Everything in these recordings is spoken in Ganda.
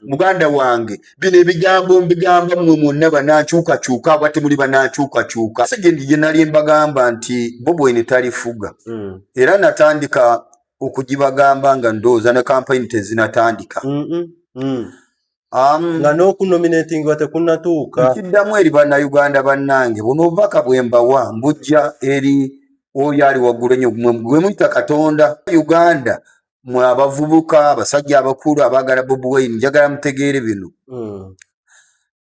muganda wange bino ebigambo mbigamba mmwe mwonna banankyukakyuka aba temuli banankyukakyuka segendi gye nali mbagamba nti Bobi Wine talifuga era natandika okugibagamba nga ndowooza ne kampayini tezinatandika nga n'okunominatinga tekunnatuuka nkiddamu eri bannayuganda bannange buno obubaka bwe mbawa mbujja eri oyo ali waggulu ennyo gwe muyita Katonda Uganda mwe abavubuka abasajja abakulu abaagala Bobi Wine njagala mutegeere bino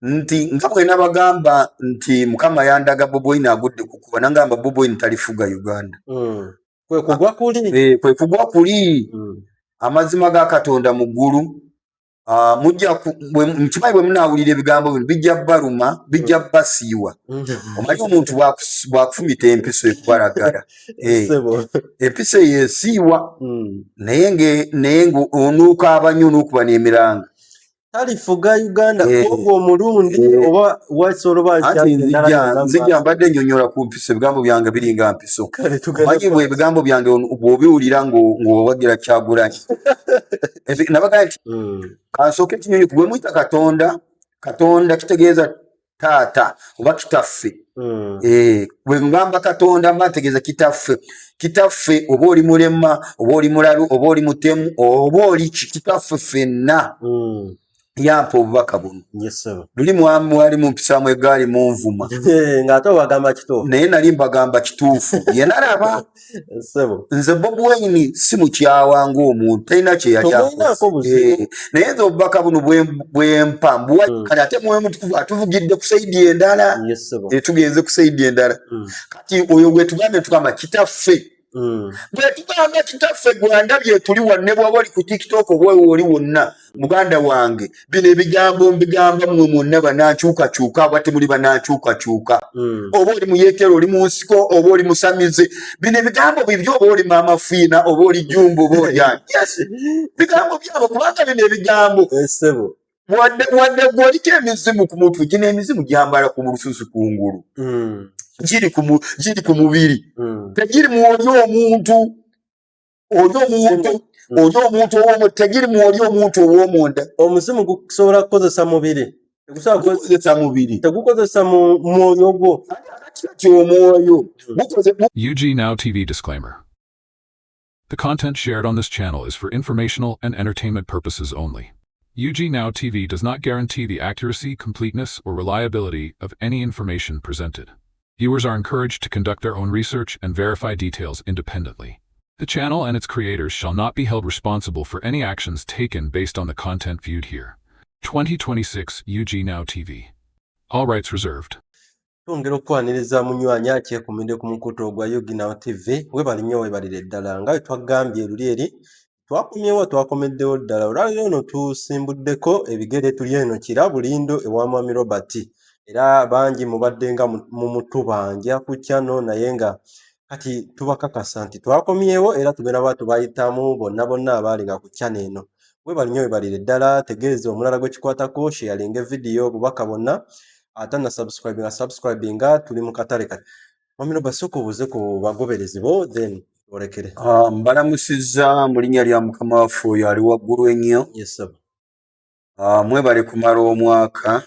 nti nga bwe nabagamba nti Mukama yandaga Bobi Wine agudde kukuba nangamba Bobi Wine talifuga Uganda kwe kugwa kuli amazima ga Katonda mu ggulu mukimanyi bwe munaawulira ebigambo bino bijja baluma bijja basiiwa omanyi omuntu bwakufumita empiso ekubalagala empiso eyo esiiwa naye ng'onuuka abanyo n'okuba n'emiranga talifuga Uganda kuba omulundi oba wasoloba nzija mbadde nnyonnyola ku mpiso ebigambo byange biringa mpiso omanyi bwe ebigambo byange bw'obiwulira ng'owagira Kyagulanyi nabagaa nti kansooke kinyonyi gwe muyita Katonda kitegeeza taata oba kitaffe bwe ngamba Katonda mba ntegeeza kitaffe oba oli mulema oba oli mulalu oba oli mutemu oba oli kitaffe ffenna yampa obubaka buno luli mwali mumpisaamu egaali munvuma ng'ate obagamba kituufu naye nali mbagamba kituufu ye nalaba nze Bobi Wine si mukyawa ng'omuntu talina kye yali naye nze obubaka buno bwe mpa mbuwa kati ate mwemu atuvugidde ku saidi endala tugenze ku saidi endala kati oyo gwe tugamba kitaffe bwe tugamba kitaffe gwandabye tuli wanne bwaba oli ku TikTok oba oli wonna muganda wange bino ebigambo mbigamba mmwe mwonna banankyukakyuka aba temuli banankyukakyuka oba oli muyeekero oli mu nsiko oba oli musamize bino ebigambo bibyo oba oli maama fiina oba oli jumba oba oli ani bigambo byabo kubanga bino ebigambo wadde gwoliko emizimu ku mutwe gino emizimu gyambala ku lususu kungulu giri ku mubiri tegiri mwoli omuntu tegiri mwoli omuntu ow'omunda omuzimu gusobola kukozesa mubiri tegukozesa mwoyo gwo kyomwoyo UG Now TV disclaimer. The content shared on this channel is for informational and entertainment purposes only. UG Now TV does not guarantee the accuracy, completeness, or reliability of any information presented. Viewers are encouraged to conduct their own research and verify details independently. The channel and its creators shall not be held responsible for any actions taken based on the content viewed here. 2026 UG Now TV. All rights reserved. Twongera okwaniriza munywanyi akyekumidde ku mukutu ogwa UG Now TV webali nnyo webalire ddala nga twagambye luli eri twakomeddewo ddala olwaliro ono tusimbuddeko ebigere tuli eno kira bulindo ewa Mwami Robert era bangi mubadde nga mu mutubanja ku channel naye nga kati tubakakasa nti twakomyewo era tugenda bwa tubayitamu bonna abaali nga ku channel eno webali nnyo webalire ddala tegeeza omulala gwe kikwatako sharinga video bubaka bonna ate na subscribinga tuli mu katale kati Mwami Robert soko buze ku bagoberezi bo then olekere mbalamusizza mu linnya lya Mukama waffe oyo ali waggulu ennyo mwebale kumala omwaka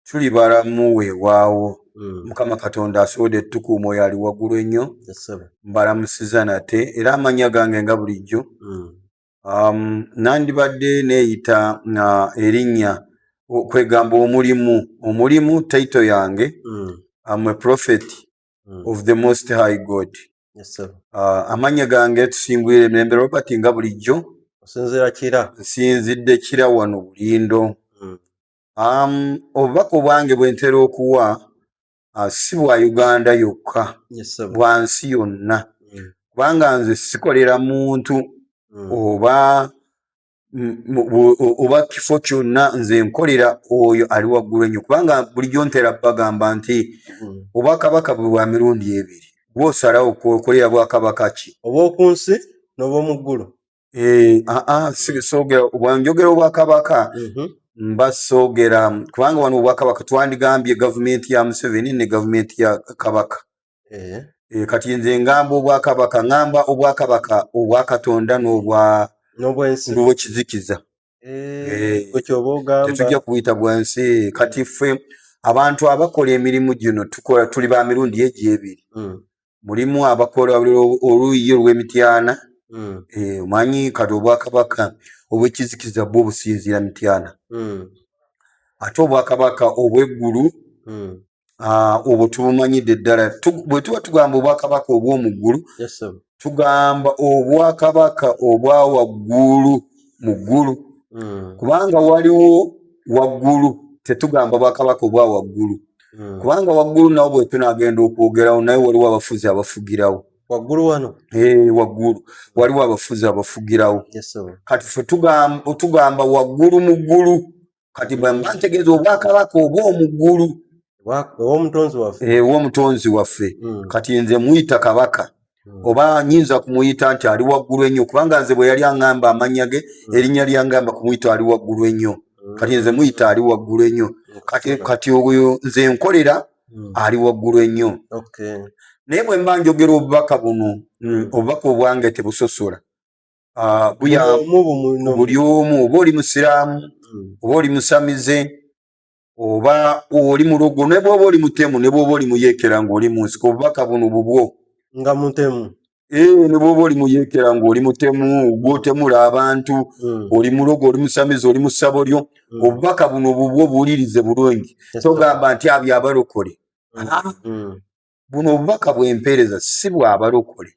tuli balamu weewaawo Mukama Katonda asobodde tukuuma oyo ali waggulu ennyo mbalamusiza nate era amanya gange nga bulijjo nandibadde neeyita erinnya kwegamba omulimu taito yange I'm a prophet of the Most High God. Amanya gange tusimbwire Emirembe Robert nga bulijjo nsinzidde kira wano Bulindo. Obubaka obwange bwe ntera okuwa si bwa Uganda yokka bwa nsi yonna kubanga nze sikolera muntu oba kifo kyonna nze nkolera oyo ali waggulu ennyo kubanga bulijjo ntera bagamba nti obwakabaka bwe bwa mirundi ebiri gw'osalawo okolera bwakabaka ki obw'okunsi n'obw'omuggulu bwanjogera obwakabaka mba soogera kubanga wano obwakabaka twandigambye gavumenti ya Museveni ne gavumenti ya Kabaka kati nze ngamba obwakabaka ngamba obwakabaka obwa Katonda n'obwekizikiza tetujja kuyita bwansi kati ffe abantu abakola emirimu gino tukola tuli ba mirundi egyebiri mulimu abakola oluyiyi olw'Emityana omanyi kati obwakabaka obw'ekizikiza bwo obusinziira Mityana ate obwakabaka obw'eggulu obwo tubumanyidde ddala bwe tuba tugamba obwakabaka obw'omu ggulu tugamba obwakabaka obwa waggulu mu ggulu kubanga waliwo waggulu tetugamba bwakabaka obwa waggulu kubanga waggulu nawo bwe tunagenda okwogerawo naye waliwo abafuzi abafugirawo waggulu wano waggulu waliwo abafuzi abafugirawo kati ffe tugamba waggulu mu ggulu kati bwe mba ntegeeza obwakabaka obw'omu ggulu ow'omutonzi waffe kati nze muyita kabaka oba nyinza kumuyita nti ali waggulu ennyo kubanga nze bwe yali aŋŋamba amannya ge erinnya lyangamba kumuyita ali waggulu ennyo kati nze muyita ali waggulu ennyo kati oyo nze nkolera ali waggulu ennyo naye bwe mba njogera obubaka buno obubaka obwange tebusosola buli omu oba oli musiraamu oba oli musamize oba oli mulogo ne bw'oba oli mutemu ne bw'oba oli muyeekera ng'oli mu nsiko obubaka buno bubwo nga mutemu ne bw'oba oli muyeekera ng'oli mutemu gw'otemula abantu oli mulogo oli musamize oli musabolyo obubaka buno bubwo buwulirize bulungi togamba nti abyo abalokole buno obubaka bw'empeereza si bw'abalokole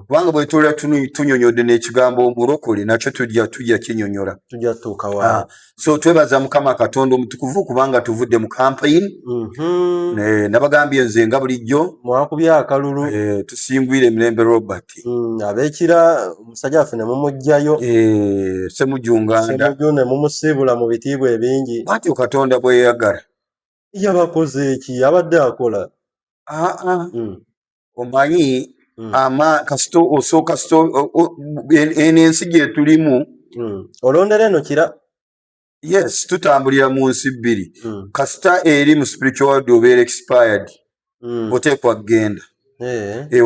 kubanga bwe tuula tunyonyodde n'ekigambo omulokole nakyo tujja kinyonyola so twebaza Mukama Katonda omutukuvu kubanga tuvudde mu kampeyini nabagambye nze nga bulijjo mwakubya akalulu tusingwire Emirembe Robert ab'ekira omusajja waffe ne mumuggyayo Semujunganda ne mumusiibula mu bitiibwa ebingi bwatyo Katonda bwe yayagala yabakoze eki abadde akola omanyi kasito osooka eno ensi gye tulimu olondera eno kira yes tutambulira mu nsi bbiri kasita eri mu spiritual world obeera expired oteekwa kugenda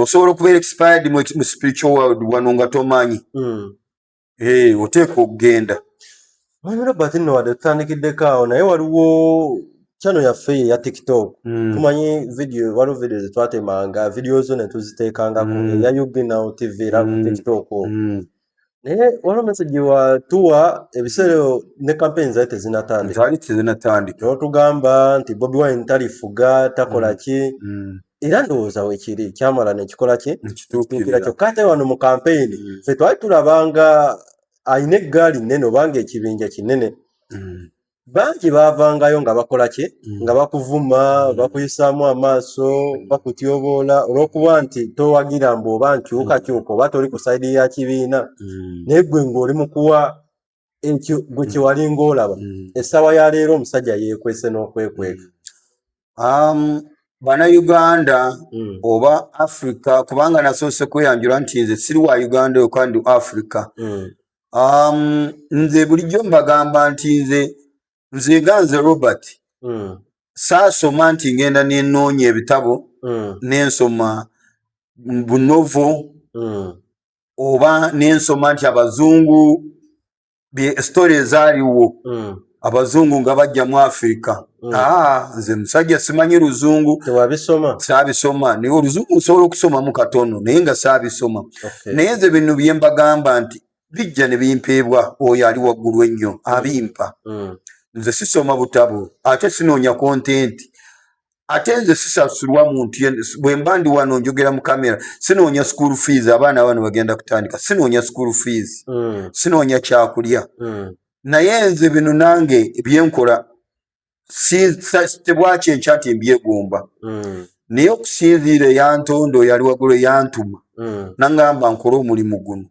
osobola okubeera expired mu spiritual world wano nga tomanyi oteekwa okugenda mwami Robert nno wadde tutandikiddeko awo naye waliwo channel yaffe ya TikTok tumanyi waliwo video zetwatemanga video zo ne tuziteekangako eya Yuginawo TV era ku TikTok naye waliwo message watuwa ebiseera ne campaign zaali tezinatandika n'otugamba nti Bobi Wine talifuga takola ki era ndowooza wekiri kyamala nekikola ki kituukira kyokka ate wano mu campaign ffe twali tulabanga ayina eggaali nnene obanga ekibinja kinene bangi baavangayo nga bakola ki nga bakuvuma bakuyisaamu amaaso bakutyoboola olw'okuba nti towagira mbu oba nkyukakyuka oba toli ku sayidi ya kibiina naye gwe ng'oli mu kuwa ekyo gwe kye walinga olaba essaawa ya leero omusajja yeekwese n'okwekweka Bannayuganda oba Africa kubanga nasoose kweyanjula nti nze siri wa Uganda oyo kandi Africa nze bulijjo mbagamba nti nze ganze Robert saasoma nti ngenda nenoonya ebitabo nensoma bunovo oba nensoma nti abazungu story ezaaliwo abazungu nga bajja mu Afrika nze musajja simanyi luzungu saabisoma naye oluzungu nsobola okusomamu katono naye nga saabisoma naye nze bino bye mbagamba nti bijja ne bimpeebwa oyo ali waggulu ennyo abimpa nze sisoma butabo ate sinoonya kontenti ate nze sisasulwa muntu bwe mba ndi wano njogera mu kamera sinoonya school fees abaana bano bagenda kutandika sinoonya school fees sinoonya kyakulya naye nze bino nange byenkola tebwaki enkya nti mbyegomba naye okusinziira eyantonda oyo ali waggulu eyantuma nangamba nkole omulimu guno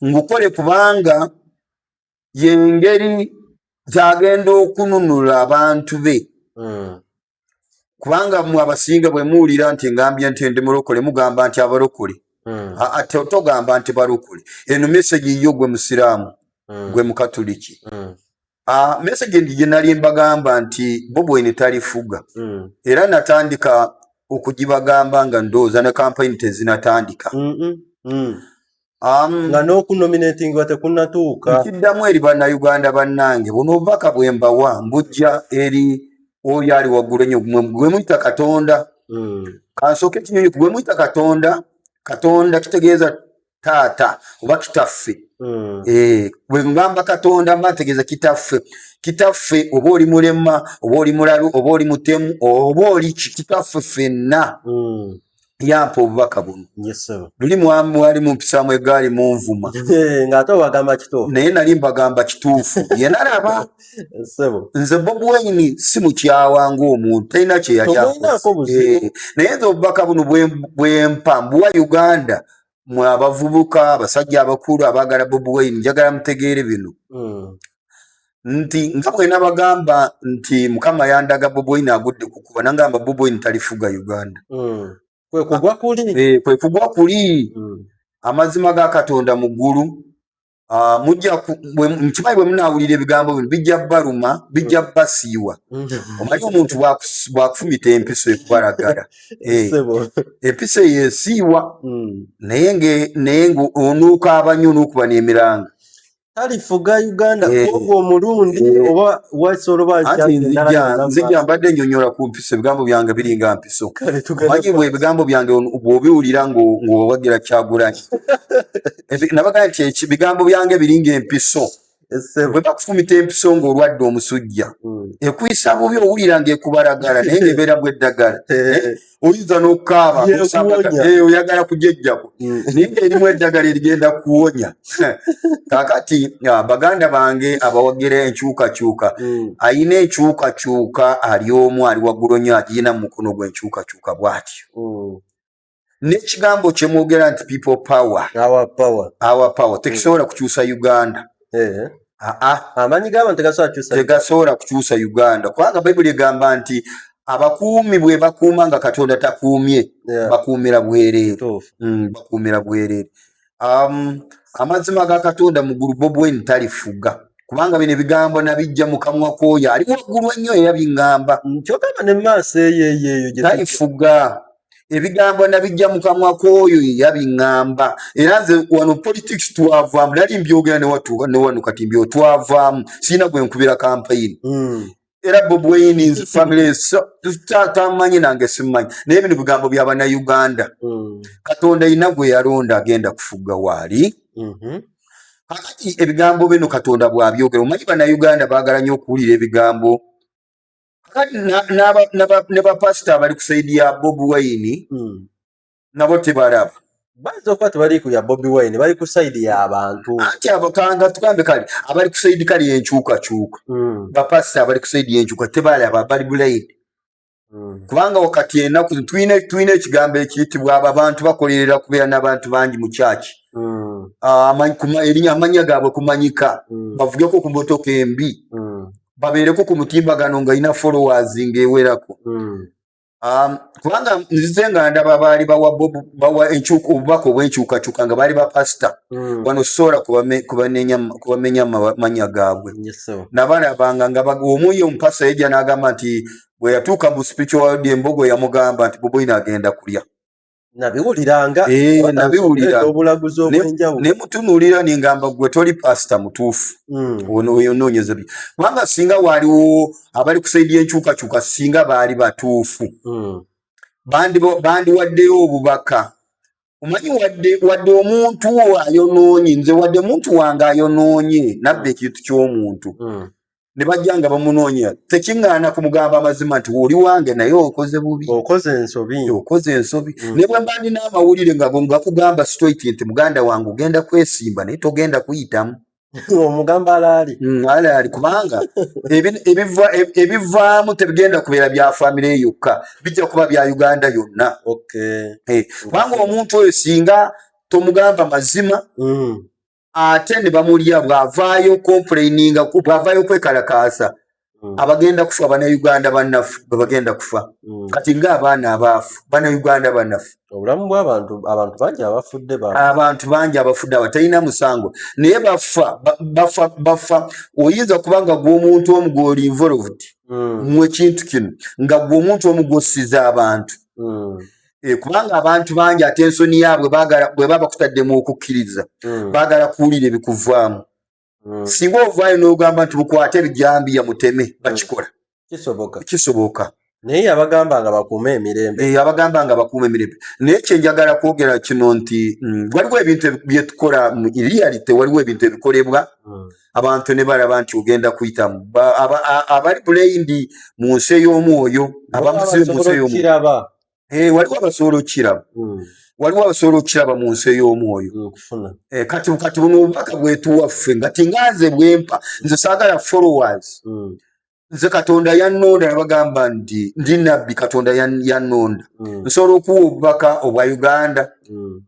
ngukole kubanga yengeri gyagenda okununula abantu be kubanga mu abasinga bwe muwulira nti ngambye nti ndi mulokole mugamba nti abalokole togamba nti balokole eno message yo gwe musiraamu gwe mukatuliki message ndi gye nali mbagamba nti Bobi Wine talifuga era natandika okugibagamba nga ndowooza ne campaign tezinatandika nga n'okunominatingibwa tekunnatuuka. Nkiddamu eri bannayuganda bannange, buno obubaka bwe mbawa mbujja eri oyo ali waggulu ennyo gwe muyita Katonda. Kansooke kinyonyi gwe muyita Katonda. Katonda kitegeeza taata oba kitaffe. Bwe ngamba Katonda mba ntegeeza kitaffe. Kitaffe oba oli mulema oba oli mulalu oba oli mutemu oba oli kitaffe ffenna. Yampa obubaka buno. Luli mwali mumpisaamu egaali munvuma. Ng'ate obagamba kituufu. Naye nali mbagamba kituufu. Ye nalaba. Nze Bobi Wine si mukyawa ng'omuntu talina kye yali akoze. Naye nze obubaka buno bwe mpa mbuwa Uganda mwe abavubuka abasajja abakulu abaagala Bobi Wine njagala mutegeere bino. Nti nga bwe nabagamba nti Mukama yandaga Bobi Wine agudde kukuba nangamba Bobi Wine talifuga Uganda. Kwe kugwa kuli. Amazima ga Katonda mu ggulu. Mukimanyi bwe munaawulira ebigambo bino bijja baluma bijja basiiwa. Omanyi omuntu bwakufumita empiso ekubalagala. Empiso eyo esiiwa. Naye ng'onuuka abanyo n'okuba n'emiranga. Talifuga Uganda kuba omulundi oba wasoloba nzija mbadde nnyonnyola ku mpiso ebigambo byange biringa mpiso. Omanyi bwe ebigambo byange bw'obiwulira ng'owagira Kyagulanyi. Nabaga nti ebigambo byange biringa empiso. Bwe bakufumita empiso ng'olwadde omusujja ekuyisa bubi owulira ng'ekubalagala naye ng'ebeera bw'eddagala. Oyinza n'okukaaba oyagala kujejjako naye ng'erimu eddagala erigenda kuwonya. Kaakati baganda bange abawagira enkyukakyuka ayina enkyukakyuka ali omu ali waggulu nnyo agiyina mu mukono gw'enkyukakyuka bw'atyo. N'ekigambo kye mwogera nti people power our power tekisobola kukyusa Uganda. Amanyi g'abantu tegasobola kukyusa Uganda kubanga Bayibuli egamba nti abakuumi bwe bakuuma nga Katonda takuumye bakuumira bwereere. Bakuumira bwereere. Amazima ga Katonda mu ggulu Bobi Wine talifuga kubanga bino ebigambo nabijja mu kamwa k'oyo ali waggulu ennyo eyabiŋŋamba. Kyokama ne maaso eyo talifuga. Ebigambo nabijja mu kamwa k'oyo yabiŋŋamba. Era nze wano politics twavaamu nali mbyogera ne wano kati mbyo twavaamu sirina gwe nkubira campaign. Era Bobi Wine nze family tamanyi nange simanyi naye bino bigambo bya bannayuganda. Katonda ayina gwe yalonda agenda kufuga waali. Kakati ebigambo bino Katonda bw'abyogera omanyi bannayuganda baagala nnyo okuwulira ebigambo. Kakati ne bapasita abali ku saidi ya Bobi Wine nabo tebalaba. Bayinza okuba tebali ku ya Bobi Wine bali ku saidi y'abantu. Anti abakanga tugambe kale abali ku saidi kale y'enkyukakyuka. Bapasita abali ku saidi y'enkyuka tebalaba bali bulayidi. Kubanga wakati ennaku tuyina ekigambo ekiyitibwa abantu bakolerera kubeera n'abantu bangi mu kyaki. Amanya gaabwe kumanyika bavugeko ku motoka embi babeereko ku mutimbagano nga ina followers ng'ewerako. Kubanga nzize nga ndaba baali bawa obubaka obw'enkyukakyuka nga baali bapasita wano sobola kubamenya amanya gaabwe. Nabalabanga nga omuyi omupasita yejja n'agamba nti bwe yatuuka mu spiritual embogo yamugamba nti Bobi Wine agenda kulya. Nabiwuliranga obulaguzi obw'enjawulo ne mutunuulira ningamba gwe toli pasita mutuufu onoonyeza bye kubanga singa waaliwo abali ku saidi y'enkyukakyuka singa baali batuufu bandiwaddeyo obubaka. Omanyi wadde omuntu ayonoonye nze wadde omuntu wange ayonoonye nabba ekintu ky'omuntu ne bajja nga bamunoonya tekiŋŋaana kumugamba amazima nti oli wange naye okoze bubi okoze ensobi. Ne bwe mba ndina amawulire nga gakugamba straight nti muganda wange ogenda kwesimba naye togenda kuyitamu omugamba alaali kubanga ebivaamu tebigenda kubeera bya famire yokka bijja kuba bya Uganda yonna. Kubanga omuntu oyo singa tomugamba mazima ate ne bamulya bw'avaayo complaininga bw'avaayo kwekalakaasa abagenda kufa bannayuganda bannaffe bwe bagenda kufa kati ng'abaana abaafu bannayuganda bannaffe. Obulamu bw'abantu bangi abafudde abantu bangi abafudde abatalina musango naye bafa oyinza kubanga gw'omuntu omu gw'oli involved mu ekintu kino nga gw'omuntu omu gw'ossiza abantu kubanga abantu bangi ate ensoni yaabwe bwe baba kutaddemu okukkiriza baagala kuwulira ebikuvaamu. Singa ovaayo n'ogamba nti mukwate ebijambiya muteme bakikola kisoboka naye abagamba nga bakuuma emirembe abagamba nga bakuuma emirembe. Naye kyenjagala kwogera kino nti waliwo ebintu byetukola mu reality, waliwo ebintu ebikolebwa abantu ne balaba nti ogenda kuyitamu. Abali bulayindi mu nsi ey'omwoyo abamuzibe mu nsi ey'omwoyo waliwo abasobola okukiraba waliwo abasobola okukiraba mu nsi ey'omwoyo. Kati buno obubaka bwetuwaffe nga tinganze bwempa nze saagala followers. Nze Katonda yannonda nabagamba nti ndi nabbi Katonda yannonda nsobola okuwa obubaka obwa Uganda.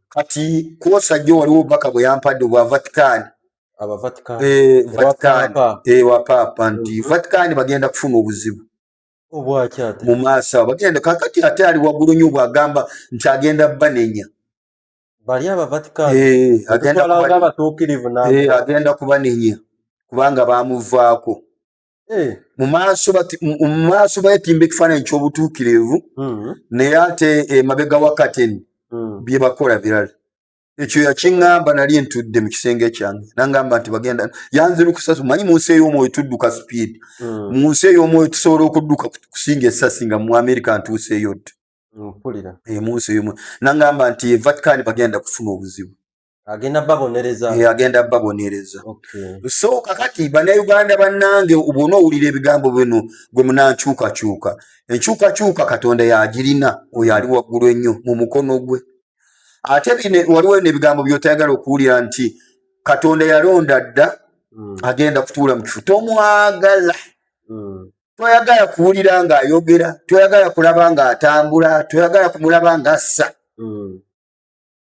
Kati kwosajja waliwo obubaka bwe yampadde obwa Vatican wa Papa nti Vatican bagenda kufuna obuzibu mu maaso bagenda kakati ate ali waggulu nnyo bw'agamba nti agenda banenya bali aba Vatican agenda kubanenya kubanga bamuvaako mu maaso beetimba ekifaananyi ky'obutuukirivu naye ate mabega wa kateni bye bakola birala. Ekyo yakiŋŋamba nali ntudde mu kisenge kyange nangamba nti bagenda yanzirukisa. Manyi mu nsi ey'omwoyo tudduka speed. Mu nsi ey'omwoyo tusobola okudduka kusinga essasi nga mu America ntuuseeyo dda mu nsi ey'omwoyo. Nangamba nti Vatican bagenda kufuna obuzibu agenda babonereza So kakati bannayuganda bannange bw'ona owulira ebigambo bino gwe munankyukakyuka enkyukakyuka Katonda yagirina oyo ali waggulu ennyo mu mukono gwe. Ate waliwo n'ebigambo by'otayagala okuwulira nti Katonda yalonda dda agenda kutuula mu kifo. Tomwagala toyagala kuwulira ng'ayogera, toyagala kulaba ng'atambula, toyagala kumulaba ng'assa.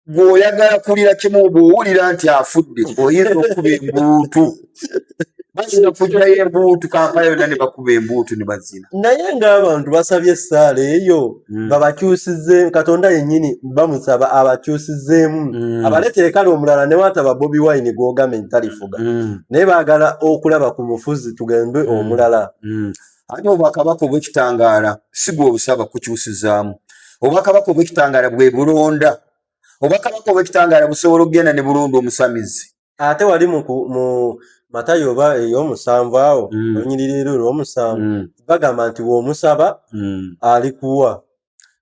Bw'oyagala kulira kimu bw'owulira nti afudde oyinza okuba embuutu. Bazina kugirayo embuutu Kampala yonna ne bakuba embuutu ne bazina. Naye ng'abantu basabye essaala eyo babakyusize Katonda yennyini bamusaba abakyusizeemu abaleetere kale omulala ne wataba Bobi Wine gw'ogamba nti talifuga naye baagala okulaba ku mufuzi tugembe omulala. Ate obwakabaka obw'ekitangaala si gwe obusaba kukyusizaamu. Obwakabaka obw'ekitangaala bwe bulonda. Obwakabaka obw'ekitangaala busobola okugenda ne bulonda omusamizi. Ate wali mu Matayo oba ey'omusanvu awo olunyiriri olw'omusanvu bagamba nti bw'omusaba alikuwa.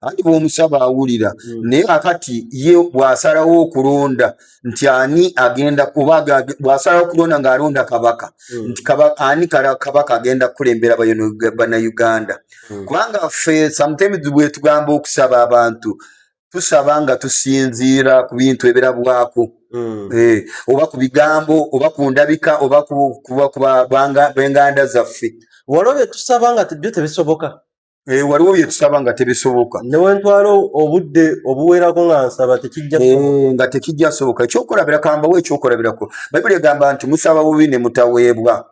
Ati bw'omusaba awulira. Naye akati ye bw'asalawo okulonda nti ani agenda bw'asalawo okulonda ng'alonda kabaka nti ani kabaka agenda kukulembera bannayuganda. Kubanga ffe sometimes bwe tugamba okusaba abantu tusaba nga tusinziira ku bintu ebirabwako oba ku bigambo oba ku ndabika oba ku b'enganda zaffe. Waliwo bye tusaba nga byo tebisoboka. Waliwo bye tusaba nga tebisoboka. Ne wentwala obudde obuwerako nga nsaba tekijja nga tekijja soboka. Ekyokulabira kambawo ekyokulabirako. Bayibuli egamba nti musaba bubi ne mutaweebwa.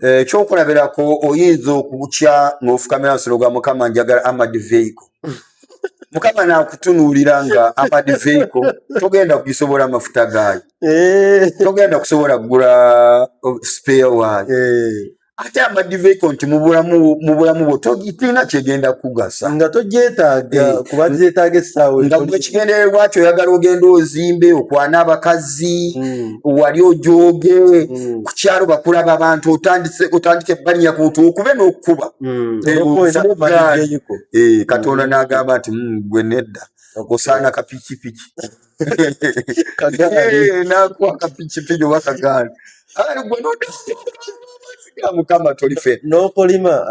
Ekyokulabirako oyinza okukya ng'ofukamira nsolo gwa Mukama njagala Armored Vehicle. Mukama naakutunuulira nga Armored Vehicle togenda kugisobola amafuta gaayo. Togenda kusobola kugula spare waayo. Ate Armored Vehicle nti mu bulamu bwo togitiina kyegenda kugasa. Nga togyetaaga kuba gyetaaga essaawa. Nga bwe kigendererwa kyo oyagala ogenda ozimbe okwana abakazi wali ojooge ku kyalo bakulaba abantu otandike balinya ku ntu okube n'okukuba. Katonda n'agamba nti gwe nedda osaana kapikipiki. N'akuwa kapikipiki oba kagaali. Gwe nodda Mukama tolife n'okolima.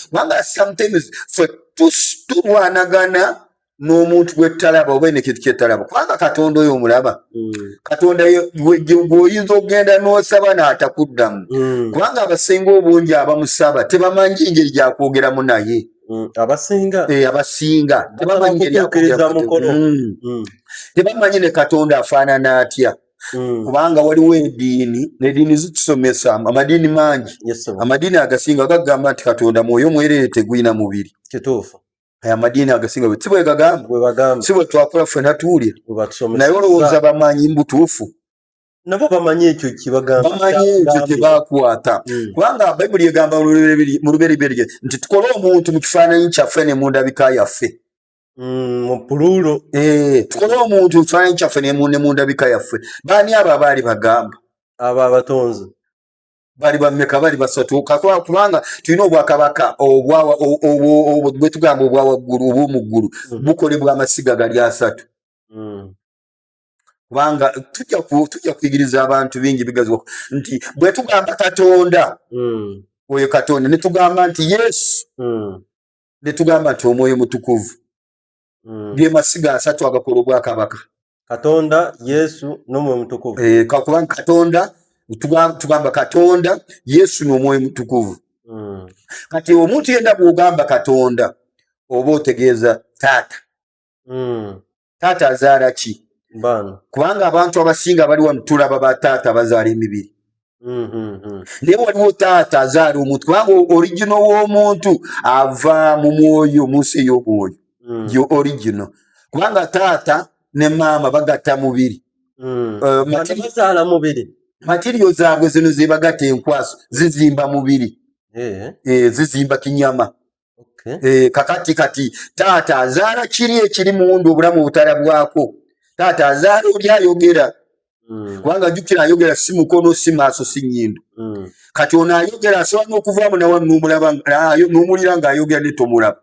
Kubanga sometimes ffe tulwanagana n'omuntu gwetalaba oba nekintu kyetalaba. Kubanga Katonda oyo omulaba. Katonda gweoyinza okugenda n'osaba n'atakuddamu. Kubanga abasinga obungi abamusaba tebamanyi ngeri gyakwogeramu naye. Abasinga tebamanyi ngeri gyakwogeramu. Tebamanyi ne Katonda afaanana atya. Kubanga waliwo ediini zitusomesa amadiini mangi. Amadiini agasinga gagamba nti Katonda mwoyo mwereere tegwina mubiri. Kituufu. Amadiini agasinga si bwe gagamba si bwe twakola ffenna tuwulira naye olowooza bamanyi mbutuufu. Nabo bamanyi ekyo kibagamba. Bamanyi ekyo kye baakwata. Kubanga Bayibuli egamba mu Lubereberye nti tukole omuntu mu kifaananyi kyaffe ne mu ndabika yaffe. Mu pululo. Tukole omuntu ekifaananyi kyaffe ne mu ndabika yaffe. Baani abo abaali bagamba? Abo abatonzi. Bali bammeka? Bali basatu. Kubanga tulina obwakabaka bwe tugamba obwa waggulu obw'omuggulu bukolebwa amasiga gali asatu. Kubanga tujja kuyigiriza abantu bingi bigaziwa nti bwe tugamba Katonda oyo Katonda, ne tugamba nti Yesu, ne tugamba nti Omwoyo Mutukuvu, bye masiga asatu agakola obwakabaka. Katonda, Yesu n'Omwoyo Mutukuvu. Kubanga Katonda tugamba Katonda, Yesu n'Omwoyo Mutukuvu. Kati omuntu yenna bw'ogamba Katonda oba otegeeza taata. Taata azaala ki? Kubanga abantu abasinga bali wano tulaba bataata bazaala emibiri. Naye waliwo taata azaala omuntu, kubanga original w'omuntu ava mu mwoyo, mu nsi ey'omwoyo. Yo original. Kubanga taata ne maama bagatta mubiri. Bazaala mubiri. Materiyo zaabwe zino ze bagatta enkwaso zizimba mubiri. Zizimba kinyama. Kati taata azaala kiri ekiri munda obulamu obutalabwako. Taata azaala oli ayogera. Kubanga jjukira ayogera si mukono, si maaso, si nnyindo. Kati ono ayogera asobola n'okuvaamu nawe n'omulira ng'ayogera ne tomulaba.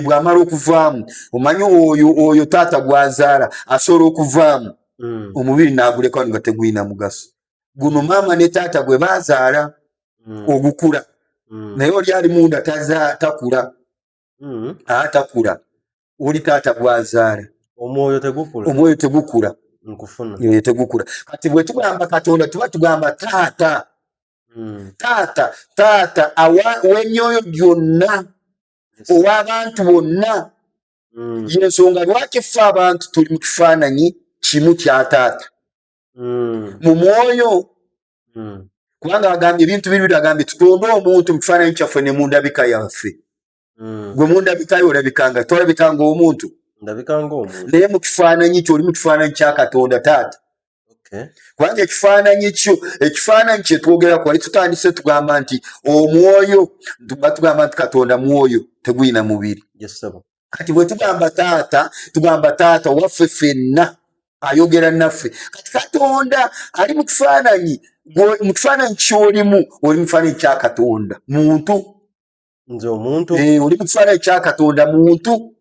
Bw'amala okuvaamu omanyi oyo taata gw'azaala asobola okuvaamu omubiri n'aguleka nga tegulina mugaso. Guno maama ne taata gwe baazaala ogukula. Naye oli ali munda takula. Takula. Oli taata gw'azaala. Omwoyo tegukula. Omwoyo tegukula. Nkufuna. Tegukula. Kati bwe tugamba Katonda tuba tugamba taata. Taata w'emyoyo gyonna, ow'abantu bonna. Y'ensonga lwaki ffe abantu tuli mu kifaananyi kimu kya taata. Mu mwoyo. Kubanga agambye ebintu bibiri, agambye tutonde omuntu mu kifaananyi kyaffe ne mu ndabika yaffe. Gwe mu ndabika yo olabikanga, tolabikanga omuntu. Ndabikanga omuntu. Naye mu kifaananyi kyo oli mu kifaananyi kya Katonda taata. Kubanga ekifaananyi kye twogerako wali tutandise tugamba nti omwoyo, tugamba nti Katonda mwoyo tegulina mubiri. Kati bwe tugamba taata owaffe ffenna ayogera naffe. Kati Katonda ali mu kifaananyi ky'olimu, oli mu kifaananyi kya Katonda muntu. Nze omuntu. Oli mu kifaananyi kya Katonda muntu.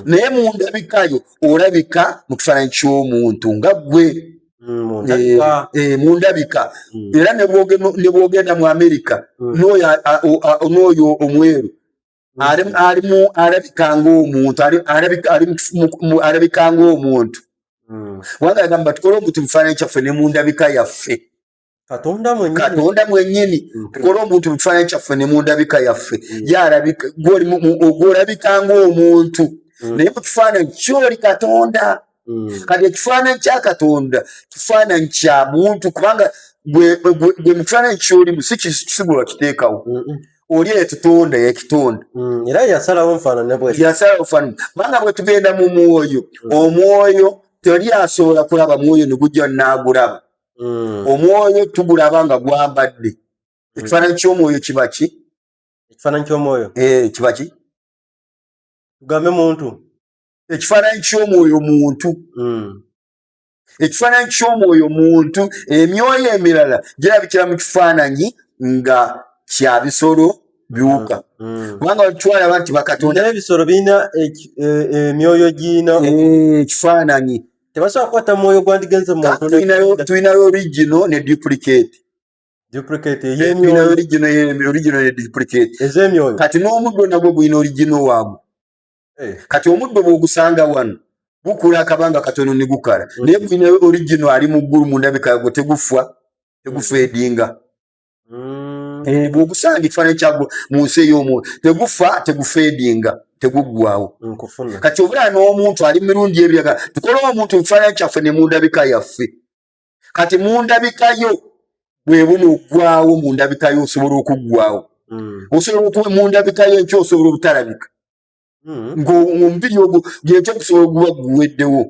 Naye mu ndabikayo olabika mu kifaananyi ky'omuntu nga ggwe. Mu ndabika. Era ne bw'ogenda mu Amerika n'oyo omweru alabika ng'omuntu, alabika ng'omuntu. Kubanga yagamba tukole omuntu mu kifaananyi kyaffe ne mu ndabika yaffe. Katonda mwennyini tukole omuntu mu kifaananyi kyaffe ne mu ndabika yaffe. Gw'olabika ng'omuntu naye mu kifaananyi ky'oli Katonda. Kati ekifaananyi kya Katonda kifaananyi kya muntu, kubanga gwe mu kifaananyi ky'olimu si kisigwa wakiteekawo. Oli etutonda yekitonda. Era yasalawo nfaanane bwe. Kubanga bwe tugenda mu mwoyo, omwoyo teri asobola kulaba mwoyo ne gujja n'agulaba. Omwoyo tugulaba nga gwambadde. Ekifaananyi ky'omwoyo kiba ki? Ekifaananyi ky'omwoyo kiba ki? Tugambe muntu. Ekifaananyi ky'omwoyo muntu. Ekifaananyi ky'omwoyo muntu. Emyoyo emirala girabikira mu kifaananyi nga kya bisolo biwuka. Kubanga twalaba nti bakatonda ebisolo birina emyoyo giyina ekifaananyi. Tebasobola kukwata mwoyo gwandigenze mu muntu. Tulinayo original ne duplicate. Ey'emyoyo. Original ne duplicate. Ez'emyoyo. Kati n'omuddo nagwo gulina original waagwo. Kati omuddo bw'ogusanga wano gukula akabanga katono ne gukala. Naye gulina original ali mu ggulu mu ndabika yagwo tegufeedinga. Bw'ogusanga ekifaananyi kyagwo mu nsi ey'omwoyo tegufeedinga, teguggwaawo. Kati obulaba n'omuntu ali mu mirundi ebiri, tukole omuntu mu kifaananyi kyaffe ne mu ndabika yaffe. Kati mu ndabika yo bwe buna oggwaawo, mu ndabika yo osobola okuggwaawo. Osobola okuba mu ndabika yo enkya osobola obutalabika. Ng'omubiri ogwo gyekyo gusobola okuba guweddewo.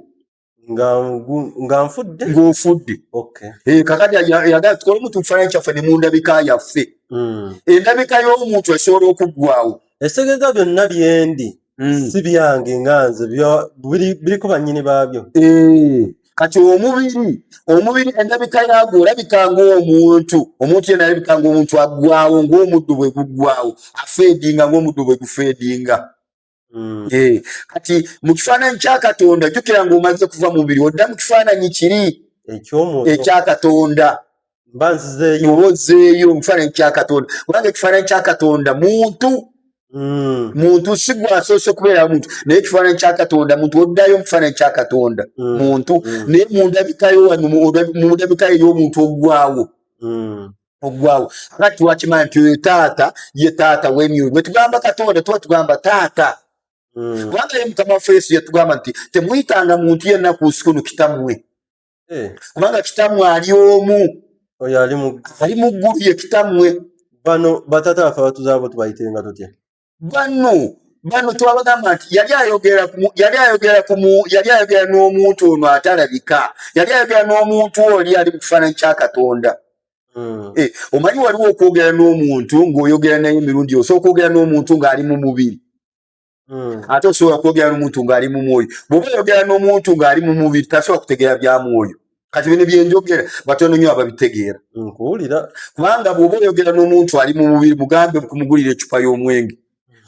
Nga nfudde. Ng'ofudde. Kakati yagala tukole omuntu mu kifaananyi kyaffe ne mu ndabika yaffe. Endabika y'omuntu esobola okuggwaawo. Esegeeza byonna byendi si byange nganze biriko bannyini baabyo. Kati omubiri endabika yagwo olabika ng'omuntu yenna alabika ng'omuntu aggwawo ng'omuddu bwe guggwawo afeedinga ng'omuddu bwe gufeedinga. Kati mu kifaananyi kya Katonda jjukira ng'omaze kuva mu mubiri odda mu kifaananyi kiri ekya Katonda. Ozzeeyo mu kifaananyi kya Katonda kubanga ekifaananyi kya Katonda muntu si gwasoose kubeera muntu naye ekifaananyi kya Katonda muntu oddayo mu kifaananyi kya Katonda muntu naye mu ndabikayo ey'omuntu oggwawo. Kakati wakimanya nti oyo taata ye taata w'emyoyo. Bwe tugamba Katonda tuba tugamba taata kubanga ye Mukama waffe Yesu yatugamba nti temuyitanga muntu yenna ku nsi kuno kitammwe kubanga kitammwe ali omu ali mu ggulu ye kitammwe. Bano bataata baffe abatuzaabo tubayitenga tutya? Bano twabagamba nti yali ayogera n'omuntu ono atalabika, yali ayogera n'omuntu oli ali mu kifaananyi kya Katonda. Omanyi waliwo okwogera n'omuntu ng'oyogera naye emirundi osobola okwogera n'omuntu ng'ali mu mubiri ate osobola kwogera n'omuntu ng'ali mu mwoyo. Bw'oba oyogera n'omuntu ng'ali mu mubiri tasobola kutegeera bya mwoyo. Kati bino byenjogera batono nnyo ababitegeera kubanga bw'oba oyogera n'omuntu ali mu mubiri mugambe kumugulira ecupa y'omwenge,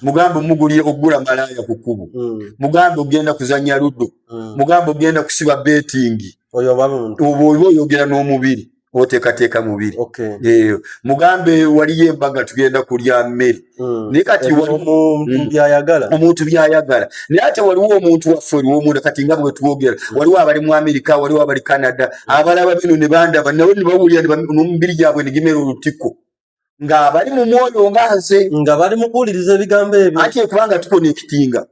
mugambe okugula malaaya ku kkubo, mugambe ogenda kuzannya luddo, mugambe ogenda kusiba betingi. Oba oyogera n'omubiri oteekateeka mubiri. Mugambe waliyo embaga tugenda kulya mmere naye kati omuntu byayagala naye ate waliwo omuntu waffe oliwomunda. Kati nga bwe twogera waliwo abali mu Amerika, waliwo abali Canada, abalaba bino ne bandaba nabo ne bawulira n'omubiri gyabwe ne gimera olutiko ng'abali mu mwoyo nga nze nga bali mu kuwuliriza ebigambo ebyo ate kubanga tukonekitinga.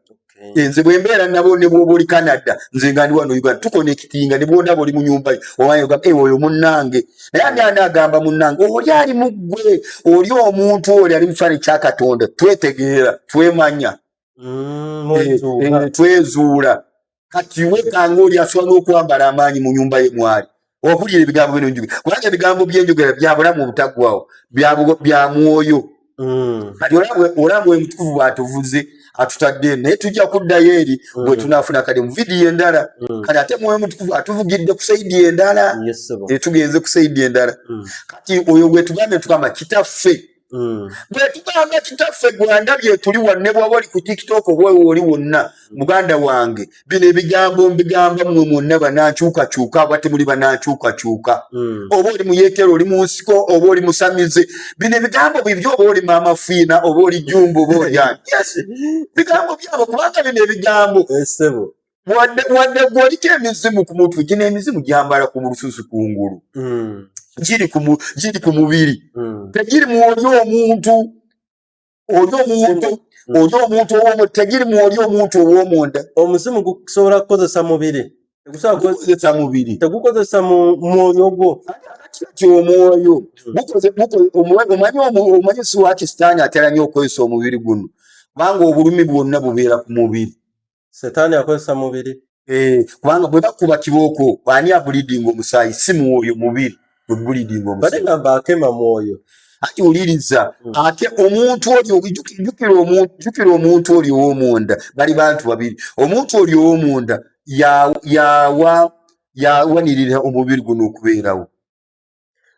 Nze bwe mbeera nabo ne bw'oba oli Canada nze nga ndi wano Uganda tukonekitinga ne bw'ondaba oli mu nyumba yo omanyi ogamba oyo munnange naye ani anaagamba munnange oli ali mu ggwe oli omuntu oli ali mu kifaananyi kya Katonda. Twetegeera twemanya twezuula. Kati wekanga oli asobola n'okwambala amaanyi mu nyumba ye mwali okulira ebigambo bino njogera kubanga ebigambo byenjogera bya bulamu obutaggwawo bya mwoyo. Kati olaba bwe mutukuvu bw'atuvuze atutadde naye tujja kuddayo eri bwe tunaafuna kale mu vidiyo endala. Kati ate mwoyo mutukuvu atuvugidde ku sayidi endala tugenze ku sayidi endala. Kati oyo bwe tugambe tugamba kitaffe bwe tugamba kitaffe gwandabye tuli wanne bw'aba oli ku TikTok oba oli wonna muganda wange bino ebigambo mbigamba mmwe mwonna banankyukakyuka oba temuli banankyukakyuka oba oli muyeekero oli mu nsiko oba oli musamize bino ebigambo bibyo oba oli maama fiina oba oli jumba oba oli ani bigambo byabo kubanga bino ebigambo wadde gwoliko emizimu ku mutwe gino emizimu gyambala ku lususu kungulu giri ku mubiri tegiri mu oli omuntu tegiri mu oli omuntu ow'omunda. Omuzimu gusobola kukozesa mubiri tegukozesa mubiri tegukozesa mwoyo gwo kati omwoyo omanyi siwaaki sitaani atera nnyo okukozesa omubiri guno kubanga obulumi bwonna bubeera ku mubiri. Setaani akozesa mubiri kubanga bwe bakuba kibooko ani abulidinga omusaayi si mwoyo mubiri bwe bulidinga omusaayi bale ngamba akema mwoyo. Ati uliriza ate omuntu oli jukira omuntu oli ow'omunda bali bantu babiri. Omuntu oli ow'omunda yawanirira omubiri guno okubeerawo.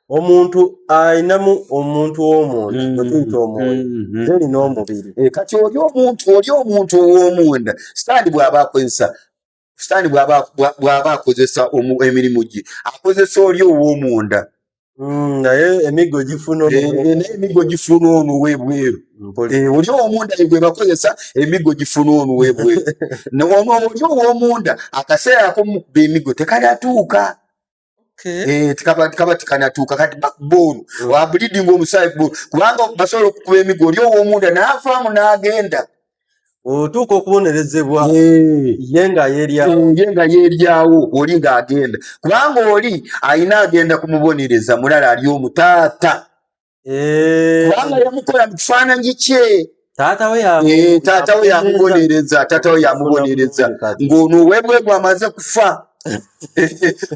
Omuntu ayinamu omuntu ow'omunda bwe tuyita omwoyo terina omubiri. Kati oli omuntu ow'omunda sitaani bw'aba akozesa emirimu gye akozesa oli ow'omunda naye emigo gifuna ono webweru. Oli ow'omunda gwe bakozesa emigo gifuna ono webweru. Oli ow'omunda akaseera ak'omukuba emigo tekanatuuka. Tikaba tikanatuuka kati backbone wabulidinga omusaayi kubanga basobola okukuba emigo oli ow'omunda n'avaamu n'agenda. Otuuka okubonerezebwa ye nga yeeryawo oli ng'agenda kubanga oli ayina agenda kumubonereza mulala ali omutaata kubanga yamukola mu kifaananyi kye. Taata we yamubonereza ng'ono ow'ebwegu amaze kufa.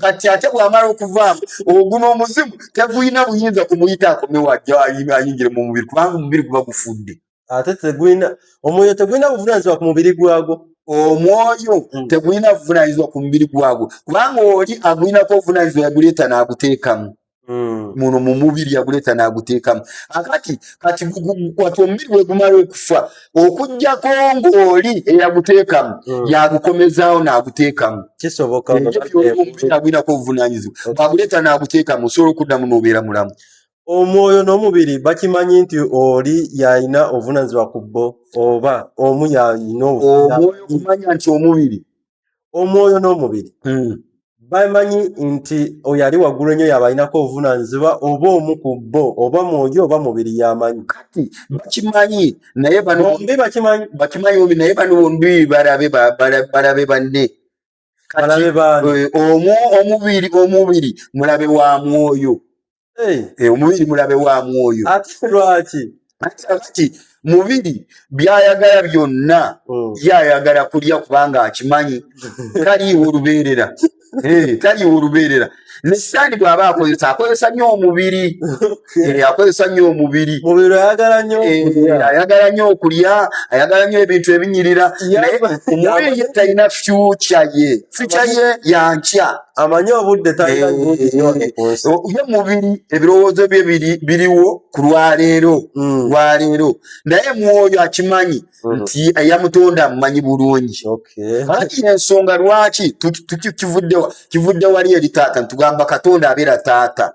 Kati ate bw'amala okuvaamu oguno omuzimu tevuyina buyinza kumuyita akome wajja ayingire mu mubiri kubanga omubiri guba gufudde. ate tegwina omwoyo tegwina buvunaanyizibwa ku mubiri gwagwo. Omwoyo tegulina buvunaanyizibwa ku mubiri gwagwo kubanga oli agwinako obuvunaanyizibwa yaguleeta n'aguteekamu muno mu mubiri yaguleeta n'aguteekamu. Kati omubiri bwe gumala okufa okuggyako ng'oli eyaguteekamu yagukomezaawo n'aguteekamu. Kisoboka omubiri agwinako obuvunaanyizibwa bwaguleeta n'aguteekamu osobola okuddamu n'obeera mulamu. Omwoyo n'omubiri bakimanyi nti oli yalina obuvunaanyizibwa ku bo oba omu yalina omwoyo kumanya nti omwoyo n'omubiri bamanyi nti oyo ali waggulu ennyo yabalinako obuvunaanyizibwa oba omu ku bo oba mwoyo oba mubiri yamanyi. Kati bakimanyi naye bombi bakimanyi bombi naye bano bombi balabe banne. Balabe baani? Omubiri mulabe wa mwoyo. Omubiri mulabe wa mwoyo. Ate lwaki? Kati mubiri byayagala byonna byayagala kulya kubanga akimanyi taliiwo olubeerera. Taliiwo olubeerera. Ne Sitaani bw'aba akozesa nnyo omubiri. Akozesa nnyo omubiri. Mubiri ayagala nnyo okulya, ayagala nnyo ebintu ebinyirira. Naye omubiri ye talina future ye. Future ye yankya. Amanyi obudde talina ye mubiri ebirowoozo bye biriwo ku lwaleero. Naye mwoyo akimanyi nti eyamutonda amumanyi bulungi. Kati ensonga lwaki kivudde wali eri taata ntugamba Katonda abeera taata.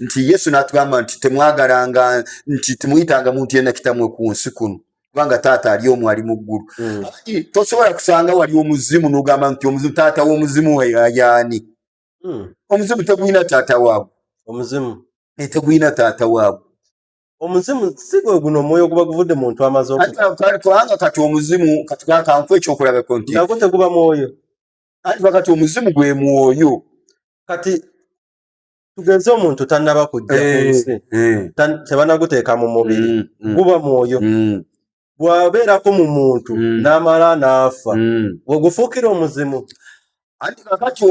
Nti Yesu n'atugamba nti temwagalanga nti temuyitanga muntu yenna kitamwe ku nsi kuno kubanga taata ali omu ali mu ggulu. Tosobola kusanga wali omuzimu n'ogamba nti omuzimu taata w'omuzimu yaani. Omuzimu tegulina taata waabwe. Omuzimu tegulina taata waabwe. Omuzimu si gwe guno omwoyo guba guvudde muntu amaze kubanga kati omuzimu kanfu ekyokulabako nti nagwo teguba mwoyo. Kati omuzimu gwe mwoyo. Kati tugenze omuntu tannaba kujja ku nsi tebanaguteeka mu mubiri guba mwoyo. Bw'abeerako mu muntu n'amala n'afa we gufuukira omuzimu. Anti kakati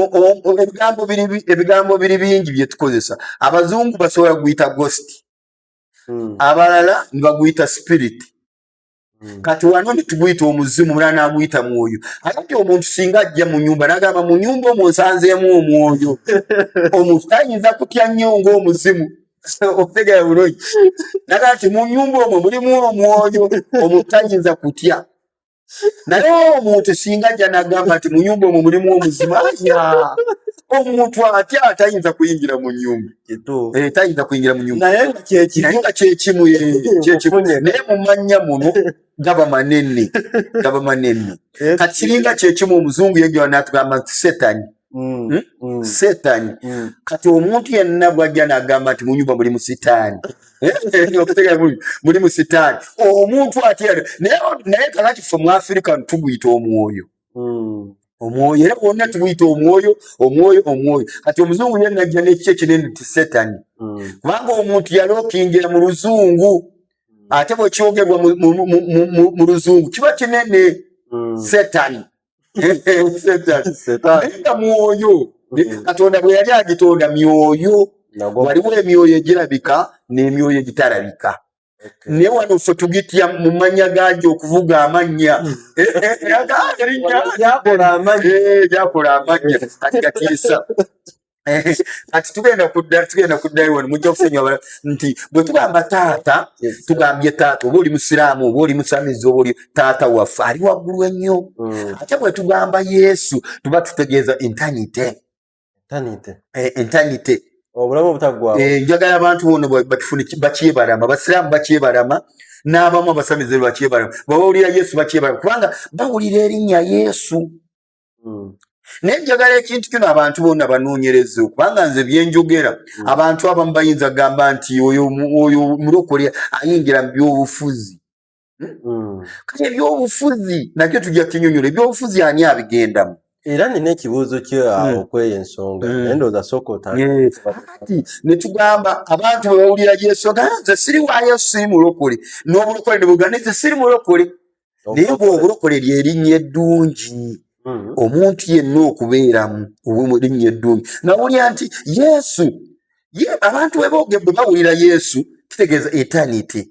ebigambo biri bingi bye tukozesa. Abazungu basobola kuguyita ghost. Abalala nibaguyita spirit. Kati wano nituguyita omuzimu mulala n'aguyita mwoyo. Ate omuntu singa ajja mu nnyumba n'agamba mu nnyumba omwo nsanzeemu omwoyo. Omuntu tayinza kutya nnyo ng'omuzimu. Otegera bulungi. Naga nti mu nnyumba omwo mulimu omwoyo. Omuntu tayinza kutya. Naye omuntu singa ajja n'agamba nti mu nnyumba omwo mulimu omuzimu. Omuntu atya atayinza kuyingira mu nnyumba. Tayinza kuyingira mu nnyumba. Naye nga kyekimu. Naye mu mannya muno gaba manene. Kati kiringa kyekimu omuzungu yejja n'atugamba nti Setaani. Setaani. Kati omuntu yenna bw'ajja n'agamba nti mu nnyumba mulimu Sitaani. Mulimu Sitaani. Omuntu atya naye kakati ffe mu Afirika tuguyita omwoyo. Omwoyo era bonna tuguyita omwoyo. Kati omuzungu yenna ajja n'ekikye kinene nti Setaani. Kubanga omuntu yalookingira mu luzungu ate bwe kyogerwa mu luzungu kiba kinene. Setaani. Nga mwoyo. Katonda bwe yali agitonda myoyo. Waliwo emyoyo egirabika n'emyoyo egitarabika. Naye wano ffe tugitya mu mannya gaajo okuvuga amannya. Gyakola amanya. Kati gatiisa. Kati tugenda kuddayo wano mujja kusonyiwa nti bwe tugamba taata tugambye taata oba oli musiraamu oba oli musamizi oba oli taata waffe ali waggulu ennyo. Ate bwe tugamba Yesu tuba tutegeeza entanite. Obulamu obutaggwaawo. Njagala abantu bonna bakyebalama. Abasiraamu bakyebalama n'abamu abasamizi bakyebalama. Bawulira Yesu bakyebalama kubanga bawulira erinnya Yesu. Naye njagala ekintu kino abantu bonna banoonyereze kubanga nze byenjogera abantu abamu bayinza gamba nti oyo mulokole ayingira mu byobufuzi. Kati ebyobufuzi nabyo tujja kinyonyola. Ebyobufuzi ani abigendamu? Era nina ekibuuzo kyawo okweyo ensonga naye ndowooza sooka otandike. Kati ne tugamba abantu bwe bawulira Yesu nze siri wa Yesu siri mulokole. N'obulokole ne bugamba nze siri mulokole. Naye bw'obulokole ly'erinnya eddungi. Omuntu yenna okubeeramu erinnya eddungi. Nawulira nti Yesu abantu bwe bawulira Yesu kitegeeza eternity.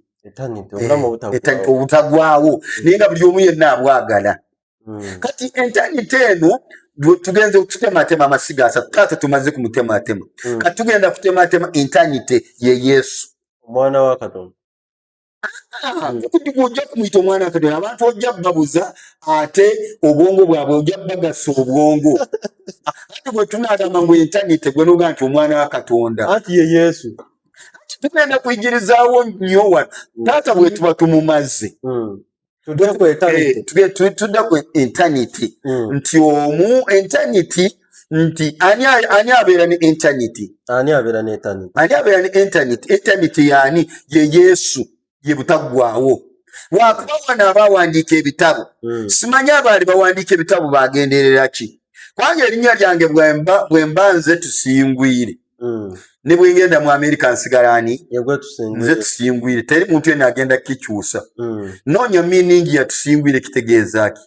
obutagwawo naye nga buli omu yenna abwagala. Kati entandite eno tugenze tutematema amasiga asatu taata tumaze kumutematema kati tugenda kutematema entandite ye Yesu omwana wa Katonda. Ojja kumuyita omwana wa Katonda abantu ojja babuza ate obwongo bwabwe ojja bagasa obwongo ate bwe tunaagamba ngu entandite gwe noga nti omwana wa Katonda anti ye Yesu. tugenda kuyigirizaawo nnyo wano taata bwe tuba tumumaze tudda ku entandite nti omu entandite nti ani abeera ne entandite ani abeera ne entandite entandite yaani ye Yesu ye butaggwaawo. Wakuba wano abawandiika ebitabo simanyi abaali bawandiika ebitabo bagenderera ki kubanga erinnya lyange bwe mba nze Tusingwire ne bwe ngenda mu Amerika nsigalani nze Tusingwire teri muntu yenna agenda kikyusa. Noonya meaning ya Tusingwire kitegeeza ki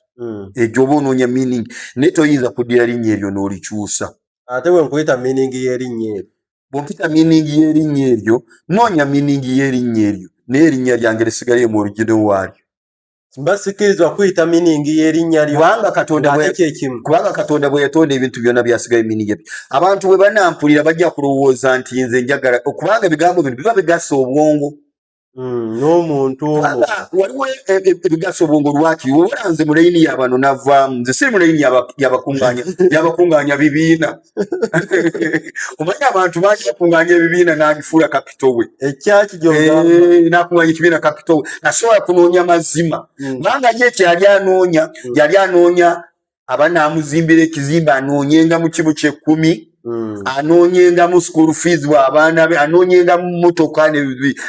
egyo oba onoonya meaning naye toyinza kuddira linnya eryo n'olikyusa. Ate bwe nkuyita meaning y'erinnya eryo bw'ompita meaning y'erinnya eryo noonya meaning y'erinnya eryo naye erinnya lyange lisigale mu original waalyo. Mba sikkirizibwa kuyita meaning y'erinnya lyo kubanga Katonda bwe yatonda ebintu byonna byasigaye meaning ebyo. Abantu bwe banampulira bajja kulowooza nti nze njagala kubanga ebigambo bino biba bigasa obwongo n'omuntu omwo. Waliwo ebigasa obwongo lwaki wabula nze mu layini y'abano navaamu nze siri mu layini y'abakuŋŋaanya bibiina. Omanyi abantu bangi bakuŋŋaanya ebibiina n'agifuula kapito we ekyaki n'akuŋŋaanya ekibiina kapito we nasobola kunoonya mazima kubanga ye kyali anoonya aba n'amuzimbira ekizimbe anoonyenga mu kibu kye 10 anoonyengamu school fees bw'abaana be anoonyengamu mmotoka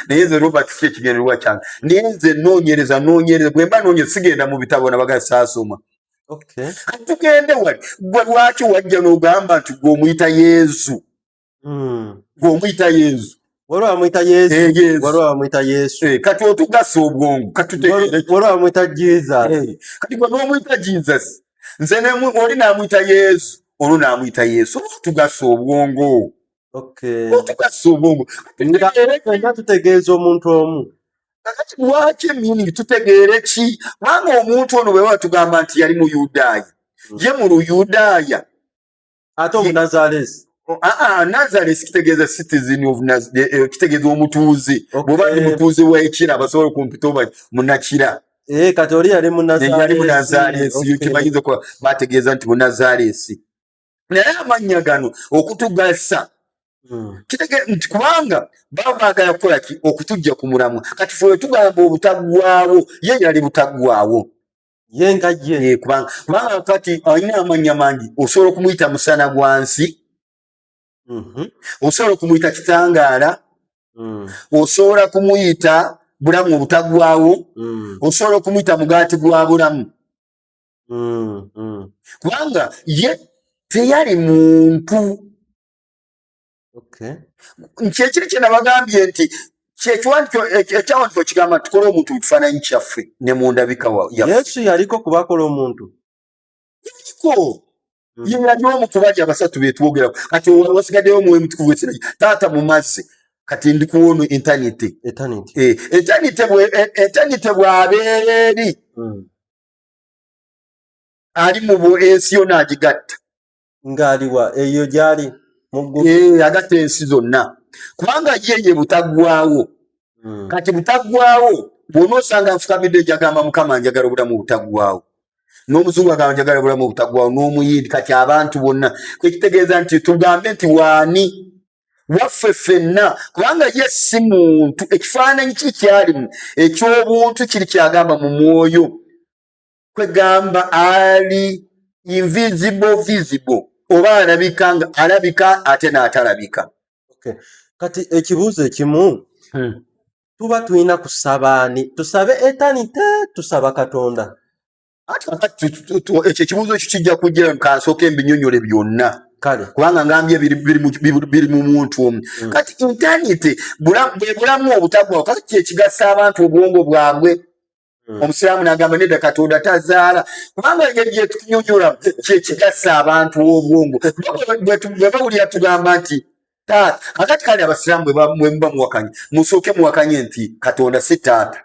naye nze Robert si ekigendererwa kyange naye nze noonyereza bwe mba noonyereza sigenda mu bitabo nabaga saasoma. Tugende wali gwe lwaki wajja n'ogamba nti gw'omuyita Yesu gw'omuyita Yesu waliwo Yesu kati otugasa obwongo waliwo Jesus kati gwe n'omuyita Jesus nze oli n'amuyita Yesu olwo n'amuyita Yesu tugasa obwongo. Tugasa obwongo nga tutegeeza omuntu omu kakati lwaki meaning tutegeere ki kubanga omuntu ono bwe baba tugamba nti yali mu Yudaaya ye mu Luyudaaya ate Omunazaalesi Nazareth kitegeeza citizen of kitegeeza omutuuze bw'oba ndi mutuuze w'ekira abasobola okumpita oba munakira kati oli yali Munazaalesi kimanyiza kuba bategeeza nti Munazaalesi naye amannya gano okutugasa nti kubanga baba baagala kukola ki okutujja ku mulamwa kati ffe tugamba obutaggwaawo ye yali butaggwaawo ye nga ye kubanga kati alina amannya mangi osobola okumuyita musana gwa nsi osobola okumuyita kitangaala osobola kumuyita bulamu obutaggwaawo osobola okumuyita mugaati gwa bulamu kubanga ye teyali muntu. Kyekiri kye nabagambye nti ekyawandiikibwa kigamba tukole omuntu mu kifaananyi kyaffe ne mu ndabika yaffe. Yesu yaliko kubakola omuntu yaliko ye yali omu ku bali abasatu betwogerako kati wasigaddeyo omwoyo mutukuvu w'ekiragi taata mumazze kati ndikuwono entandite bw'abeera eri ali mu ensi yonna agigatta ng'aliwa eyo gyali agatta ensi zonna kubanga ye butaggwaawo. Kati butaggwaawo bw'onoosanga nfukamidde njagamba Mukama njagala obulamu butaggwaawo n'omuzungu agamba njagala obulamu obutaggwaawo n'omuyindi kati abantu bonna kwekitegeeza nti tugambe nti waani waffe ffenna kubanga ye si muntu ekifaananyi ki kyalimu eky'obuntu kiri kyagamba mu mwoyo kwegamba ali visible oba alabika ate n'atalabika. Kati ekibuuzo ekimu tuba tulina kusaba ani? Tusabe eternity tusaba Katonda? Ekyo ekibuuzo ekyo kijja kujja kansooke mbinyonyole byonna kubanga ngambye biri mu muntu omu. Kati eternity bulamu obutaggwaawo kati kyekigasa abantu obwongo bwabwe. Omusiraamu n'agamba nedda Katonda tazaala kubanga engeri gye tunyonyola kyekigasa abantu obwongo bwe bawulira tugamba nti taata akati kale abasiraamu bwe muba muwakanye musooke muwakanye nti Katonda si taata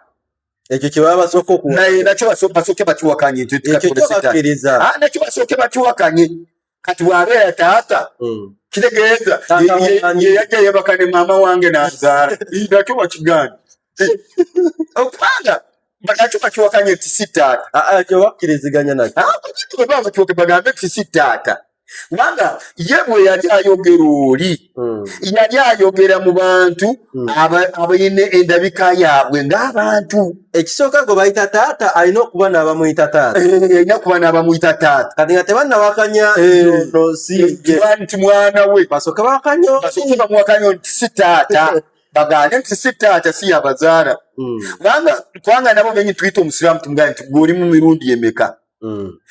ekyo kye baba basooka okuwa naye nakyo basooke bakiwakanye nti Katonda si taata nakyo basooke bakiwakanye kati bw'abeera taata kitegeeza ye yajja yebaka ne maama wange n'azaala nakyo bakiganye okubanga nakyo bakiwakanye nti si taata kyo bakkiriziganya nakyo bwe baba bakiwakanye bagambe nti si taata kubanga ye bwe yali ayogera oli yali ayogera mu bantu abalina endabika yaabwe ng'abantu ekisooka gwe bayita taata alina okuba n'abamuyita taata alina okuba n'abamuyita taata kati nga tebannawakanya no si nti mwana we basooka bamuwakanya nti si taata bagambe nti si taata si yabazaala kubanga nabo benyi tuyita omusiraamu tumugaa nti gw'oli mu mirundi emeka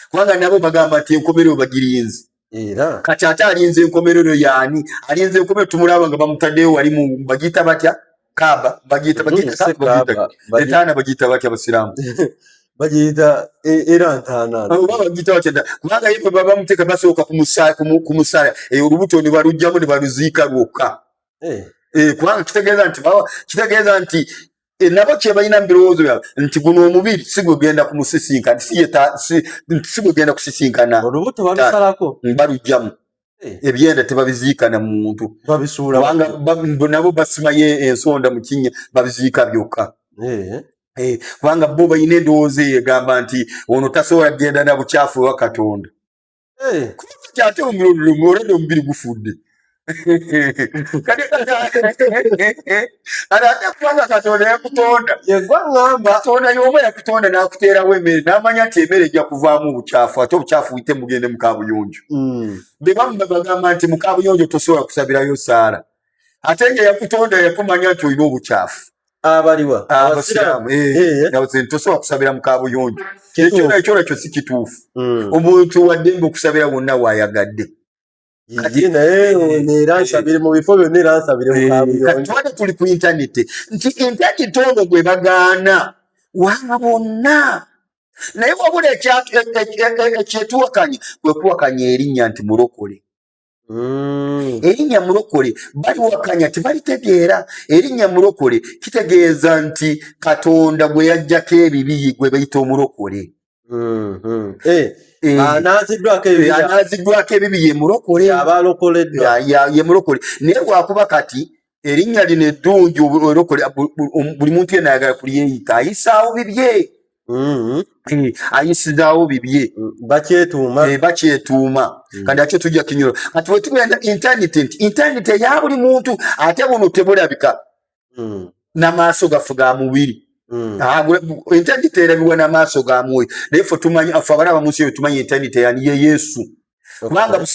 kubanga nabo bagamba nti enkomerero bagirinze era kati ate alinze enkomerero yaani alinze enkomerero tumulaba nga bamutaddeyo wali mu bagiyita batya kaaba bagiyita etaana bagiyita batya abasiraamu bagiyita era ntaana oba bagiyita batya kubanga ye bwe baba bamuteeka basooka kumusala olubuto ne balugyamu ne baluziika lwokka kubanga kitegeeza nti nabo kye balina mu birowoozo byabwe nti guno omubiri si gwe genda kumusisinkana si gwe genda kusisinkana olubuto balusalako balugyamu ebyenda tebabiziikana mu muntu kubanga nabo basimayo ensonda mu kinnya babiziika byokka kubanga bo balina endowooza eyo egamba nti ono tasobola kgenda na bukyafu ewa Katonda ate olwadde omubiri gufudde ate kubanga Katonda yakutonda Katonda y'oba yakutonda n'akuteerawo emmere n'amanya nti emmere ejja kuvaamu obukyafu ate obukyafu buyite mugende mu kaabuyonjo be bamu bagamba nti mu kaabuyonjo tosobola kusabirayo saala ate nga yakutonda yakumanya nti olina obukyafu abaliwa abasiraamu tosobola kusabira mu kaabuyonjo ekyo nakyo si kituufu omuntu waddembe okusabira wonna waayagadde tubadde tuli ku intaneti nti intaneti ono gwe bagaana wa bonna naye wabula ekyetuwakanya kwe kuwakanya erinnya nti mulokole erinnya mulokole baliwakanya tebalitegeera erinnya mulokole kitegeeza nti Katonda gwe yaggyako ebibi gwe bayita omulokole anaziddwako ebibi ye mulokole ye mulokole naye lwakuba kati erinnya lino eddungi olokole buli muntu yenna ayagala kulyeyita ayisaawo bibye ayisizaawo bibye bakyetuuma kandi akyo tujja kinyolo kati bwe tugenda intaneti nti intaneti eya buli muntu ate buno tebulabika n'amaaso gaffe ga mubiri intaneti erabibwa n'amaaso ga mwoyo naye ffe abalaba mu nsi eyo tumanya intaneti yani ye Yesu kubanga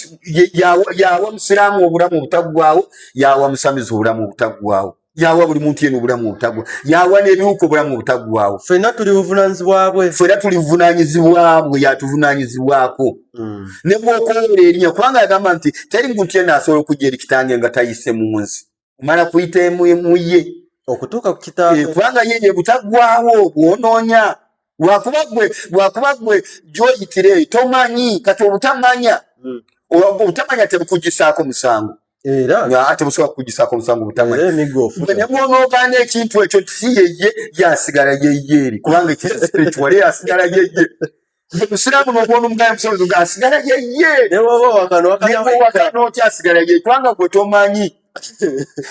yawa musiraamu obulamu obutaggwaawo yawa musamizi obulamu obutaggwaawo yawa buli muntu yenna obulamu obutaggwaawo yawa n'ebiwuka obulamu obutaggwaawo ffenna tuli buvunaanyizibwabwe yatuvunaanyizibwako ne bw'okowola erinnya kubanga yagamba nti teri muntu yenna asobola okujja eri kitange nga tayise mu nsi omala kuyita mu ye okutuuka ku kitaawe kubanga ye butaggwaawo bw'onoonya lwakuba gwe gy'oyitire tomanyi kati obutamanya tebukugisaako musango era tebusobola kukugisaako musango butamanya ne bw'onoogaana ekintu ekyo si yeye yasigala yeye eri kubanga spiritual yasigala yeye musiraamu n'obwona omuganda musobozi nga asigala yeye newakana otya asigala yeye kubanga gwe tomanyi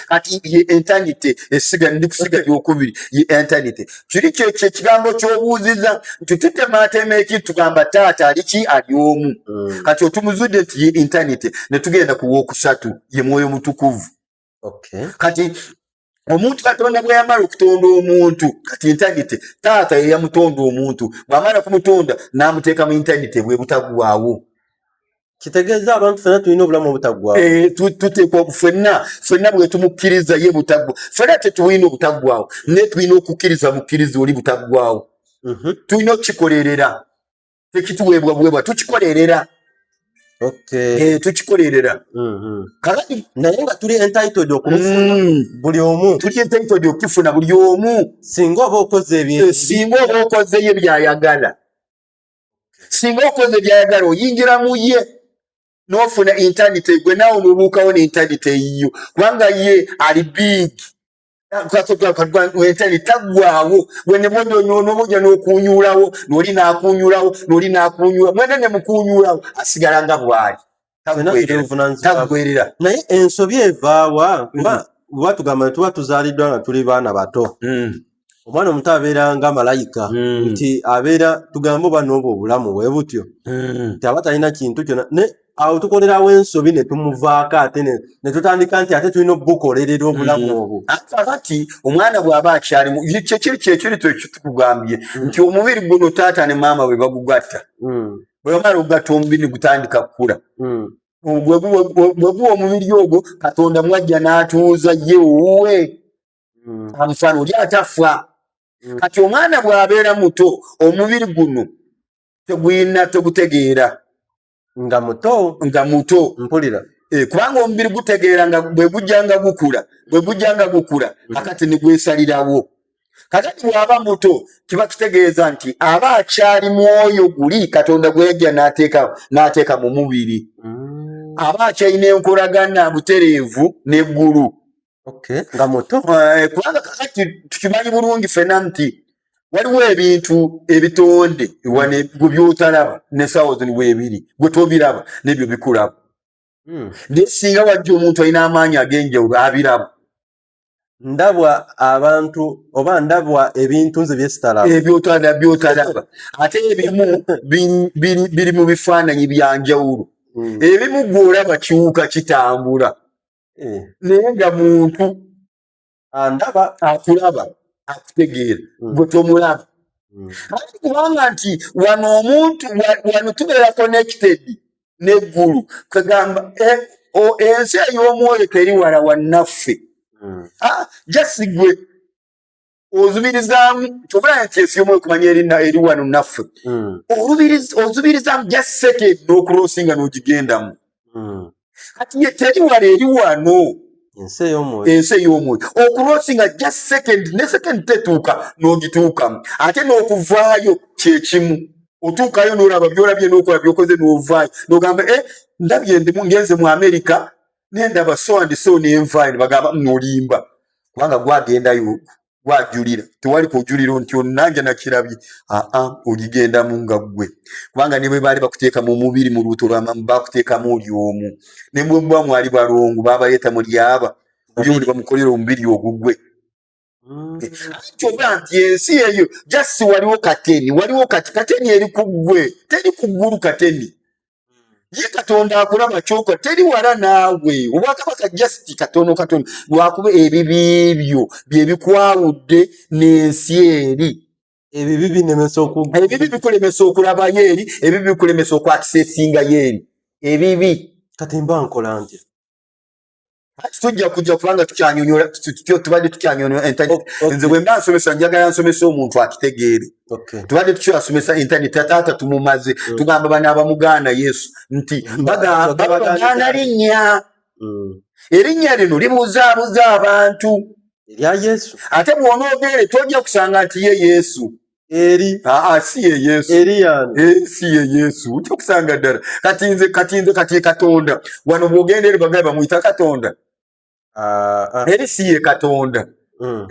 kati ye intaneti ndi kusiga byokubiri ye intaneti kiri kyekigambo ky'obuuziza nti tutemaatema eki tugamba taata aliki ali omu kati otumuzudde nti ye intaneti ne tugenda ku wookusatu ye mwoyo mutukuvu kati omuntu Katonda bwe yamala okutonda omuntu kati intaneti taata ye yamutonda omuntu bw'amala kumutonda n'amuteeka mu intaneti bwe butaggwaawo kitegeeza abantu ffenna tulina obulamu obutaggwaawo tuteekwa ffenna bwe tumukkiriza ye butaggwaawo ffenna tetulina obutaggwaawo naye tulina okukkiriza mukkiriza oli butaggwaawo tulina okukikolerera tekituweebwa bwebwa tukikolerera tukikolerera kakati naye nga tuli entitled okumufuna buli omu tuli entitled okukifuna buli omu singa oba okoze singa oba okozeyo byayagala singa okoze byayagala oyingira mu ye n'ofuna internet gwe nawe n'obuukawo ne internet eyiyo kubanga ye ali big internet taggwaawo n'obujja n'okuunyuulawo n'oli n'akuunyuulawo mwene ne mukuunyuulawo asigala nga bw'ali taggwerera. Naye ensobi evaawa kuba tugamba tuba tuzaaliddwa nga tuli baana bato. Omwana omuto abeera nga malayika nti abeera tugambe oba n'obwo obulamu bwe butyo nti aba talina kintu kyonna awo tukolerawo ensobi ne tumuvaako ate ne tutandika nti ate tulina obukolerera obulamu obwo. Kakati omwana bw'aba akyalimu kyekiri tukugambye nti omubiri guno taata ne maama bwe bagugatta bwe bamala okugatta omubiri ne gutandika kukula bwe guwa omubiri ogwo Katonda mwajja n'atuuza ye wuwe amufaana oli atafa. Kati omwana bw'abeera muto omubiri guno tegutegeera nga muto mpulira kubanga omubiri gutegeera nga bwe gujjanga gukula kakati ne gwesalirawo. Kakati bw'aba muto kiba kitegeeza nti aba akyali mwoyo guli Katonda gwe yajja n'ateeka mu mubiri aba akyalina enkolagana butereevu n'eggulu. Nga muto kubanga kakati tukimanyi bulungi ffenna nti waliwo ebintu ebitonde gwe by'otalaba n'essaawa zino weebiri gwe tobiraba n'ebyo bikulaba. Naye singa wajja omuntu alina amaanyi ag'enjawulo abiraba. Ndabwa abantu oba ndabwa ebintu nze byesitalaba by'otalaba ate ebimu biri mu bifaananyi bya njawulo. Ebimu gw'olaba kiwuka kitambula naye nga muntu andaba akulaba akutegeera gwe tomulaba. Ati kubanga nti wano tubeera connected n'eggulu kagamba ensi ey'omwoyo teri wala wannaffe. Just gwe ozubirizaamu kyobula nti ensi y'omwoyo kumanya eri wano naffe ozubirizaamu just second n'okulosinga n'ogigendamu. Kati ye teri wala eri wano ensi ey'omwoyo okulosinga just second ne second tetuuka n'ogituukamu ate n'okuvaayo kyekimu otuukayo n'olaba byolabye n'okola byokoze n'ovaayo n'ogamba ndabye ngenze mu Amerika nendaba so and so n'envaayo ne bagamba n'olimba kubanga gwagendayo gwajulira tewali kujulira nti onange nakirabye ogigendamu nga ggwe kubanga ne bwe baali bakuteeka mu mubiri mu lubuto lw'amamu bakuteekamu oli omu ne bwe muba mwali balongo babaleeta muli aba oli bamukolera omubiri ogugwe. Kyobula nti ensi eyo just waliwo kateni eri ku ggwe teri ku ggulu kateni ye Katonda akulaba kyokka teri wala naawe obwakabaka just katono lwakuba ebibibyo bye bikwawudde n'ensi eri. Ebibi bikulemesa okulabayo eri ebibi bikulemesa okwakisesingayo eri ebibi. Kati mba nkola ntya? Tujja kubanga tukyanyonyola tubadde tukyanyonyola internet. Nze bwe mba nsomesa njagala nsomesa omuntu akitegeere. Tubadde tukyasomesa internet taata tumumaze tugamba bano abamugaana Yesu nti bagaana linnya erinnya lino libuzaabuza abantu erya Yesu ate bw'onoogere tojja kusanga nti ye Yesu si ye Yesu si ye Yesu ojja kusanga ddala kati Katonda wano bw'ogenda eri bagamba bamuyita Katonda eri si ye Katonda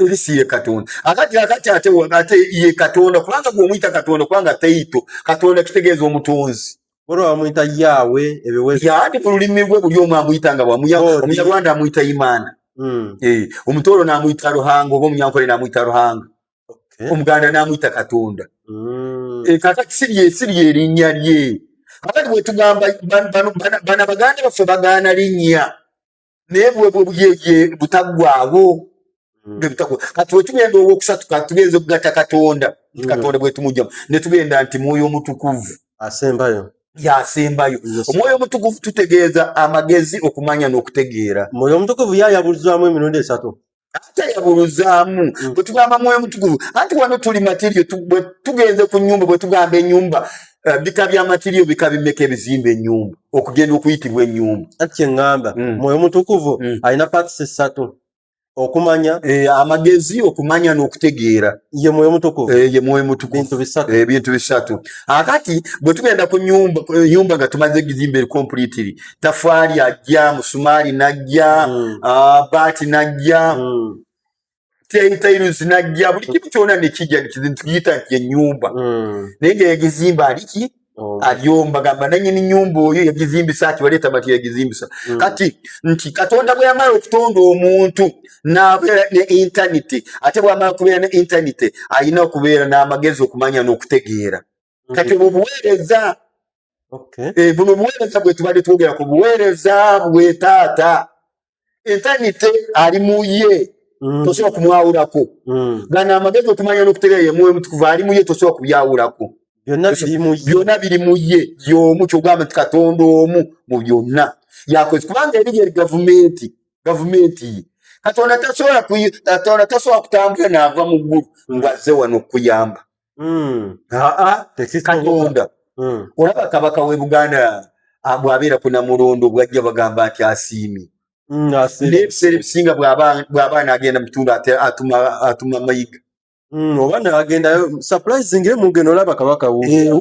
eri si ye Katonda akati ate ye Katonda kubanga gw'omuyita Katonda kubanga teito Katonda kitegeeza omutonzi olwo bamuyita Yahwe yandi mu lulimi lwe buli omu amuyita nga Omunyarwanda amuyita Imaana Omutoro n'amuyita Ruhanga oba Omunyankole n'amuyita Ruhanga Omuganda n'amuyita Katonda. Kakati siri erinnya lye kakati bwe tugamba bano Abaganda baffe bagaana linnya naye bwe butaggwaawo kati bwe tugenda ow'okusatu tugenza okugatta Katonda bwe tumugjamu ne tugenda nti Mwoyo Mutukuvu asembayo yasembayo. Omwoyo Omutukuvu tutegeeza amagezi okumanya n'okutegeera. Mwoyo Omutukuvu yayabuluzaamu emirundi esatu atayabuluzaamu bwe tugamba Mwoyo Mutukuvu anti wano tuli materiyo bwe tugenze ku nnyumba bwe tugamba ennyumba bika bya materiyo bika bimeka ebizimba ennyumba okugenda okuyitibwa ennyumba ati kyeŋŋamba Mwoyo Mutukuvu alina paatisi esatu okumanya amagezi okumanya n'okutegeera ye mwoyo mutukuvu ye mwoyo mutukuvu bintu bisatu akati bwe tugenda ku nyumba nga tumaze egizimbe completely tafaali ajja musumaali najja baati najja tailus najja buli kimu kyona nekijja tukiyita nti ennyumba naye nga yagizimba aliki alyomba gamba nanyini nyumba oyo yagizimbisa akibaleeta bati yagizimbisa kati nti Katonda bwe yamala okutonda omuntu n'abeera ne intaneti ate bw'amala kubeera ne intaneti alina okubeera n'amagezi okumanya n'okutegeera kati obwo buweereza buno buweereza bwe tubadde twogera ku buweereza bwe taata intaneti ali mu ye tosobola kumwawulako gana amagezi okumanya n'okutegeera ye mwoyo mutukuvu ali mu ye tosobola kubyawulako byonna biri mu ye y'omu kyogamba nti Katonda omu mu byonna yakoze kubanga eri yeri gavumenti ye Katonda tasobola kutambula n'ava mu ggulu ng'azze wano okuyamba Katonda olaba kabaka w'e Buganda bw'abeera ku Namulondo bw'ajja bagamba nti asiimye n'ebiseera ebisinga bw'aba n'agenda mu kitundu atuma mayiga oba n'agendayo surprising mugeno olaba kabaka ye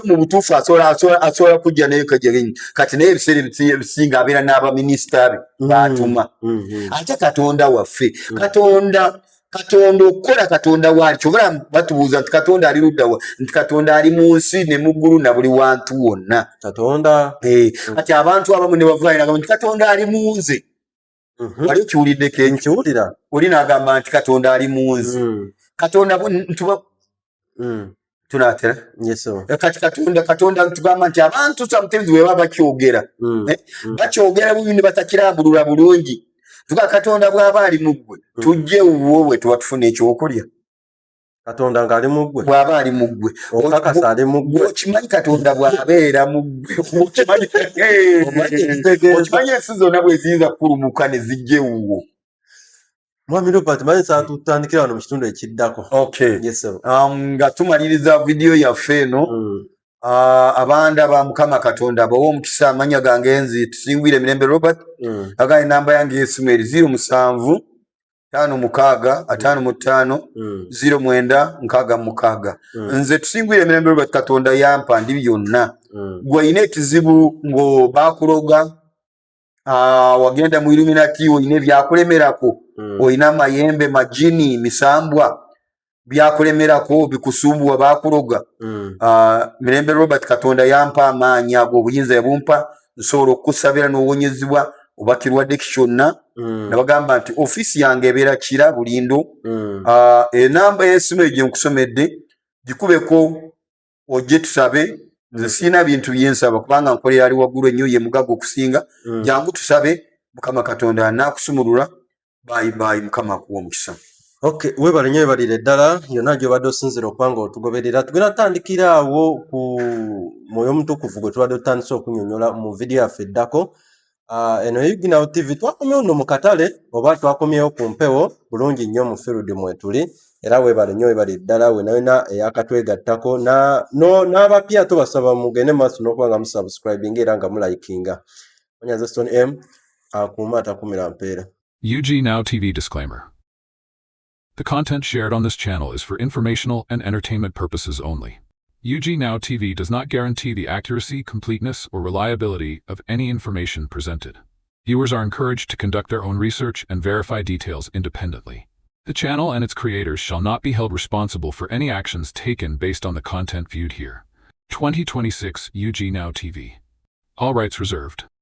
mu butuufu asobola kujja naye kajerenyi kati naye ebiseera ebisinga abeera n'abaminisita be baatuma ate Katonda waffe Katonda okukola Katonda waali kyobala batubuuza nti Katonda ali luddawa nti Katonda ali mu nsi ne mu ggulu na buli wantu wonna Katonda kati abantu abamu ne bavaayo nti Katonda ali mu nze wali okiwuliddeko nkiwulira oli n'agamba nti Katonda ali mu nze Katonda tunaatera kati Katonda tugamba nti abantu sometimes bwe baba bakyogera bakyogera bubi ne batakirambulula bulungi tuga Katonda bw'aba ali mu ggwe tujje wuwo tuba tufuna ekyokulya Katonda ng'ali mu ggwe bw'aba ali mu ggwe okakasa ali mu ggwe okimanyi Katonda bw'abeera mu ggwe okimanyi ensi zonna bwe ziyinza kukulumuka ne zijje wuwo Mwami Robert manyi saa tutandikira wano mu kitundu ekiddako nga tumaliriza vidiyo yaffe eno abanda ba Mukama Katonda bawa omukisa amanya gange nzi Tusingwire Mirembe Robert agaye namba yange y'essimu eri 07 56 55 09 66 nze Tusingwire Mirembe Robert Katonda yampa ndi byonna gwe ayina ekizibu ngo bakuloga wagenda mu Illuminati oyina ebyakulemerako oyina amayembe majini misambwa byakulemerako bikusumbuwa bakuloga Mirembe Robert Katonda yampa amaanyi ago obuyinza yabumpa nsobola okukusabira n'owonyezebwa oba kirwadde kyonna nabagamba nti ofiisi yange ebeera Kira Bulindo enamba y'essimu eyo gye nkusomedde gikubeko ojje tusabe nze siina bintu byensaba kubanga nkolera ali waggulu ennyo ye mugaga okusinga jangu tusabe Mukama Katonda anaakusumulula bayi Mukama akuwa omukisa webale nnyo webalire ddala yonna gy'obadde osinzira okubanga otugoberera tugenda tutandikira awo ku mwoyo mutukuvu gwe tubadde tutandise okunnyonnyola mu vidiyo yaffe eddako eno Yuginawo TV twakomyewo nno mu katale oba twakomyewo ku mpewo bulungi nnyo mu field mwetuli era webale nnyo webalire ddala wenawena eyakatwegattako n'abapya tubasaba mugende maaso n'okuba nga musubscribing era nga mulayikinga onyaze Stone M akuuma atakumira mpeera. Yuginawo TV disclaimer. The content shared on this channel is for informational and entertainment purposes only. Yuginawo TV does not guarantee the accuracy, completeness, or reliability of any information presented. Viewers are encouraged to conduct their own research and verify details independently. The channel and its creators shall not be held responsible for any actions taken based on the content viewed here. 2026 Yuginawo TV. All rights reserved.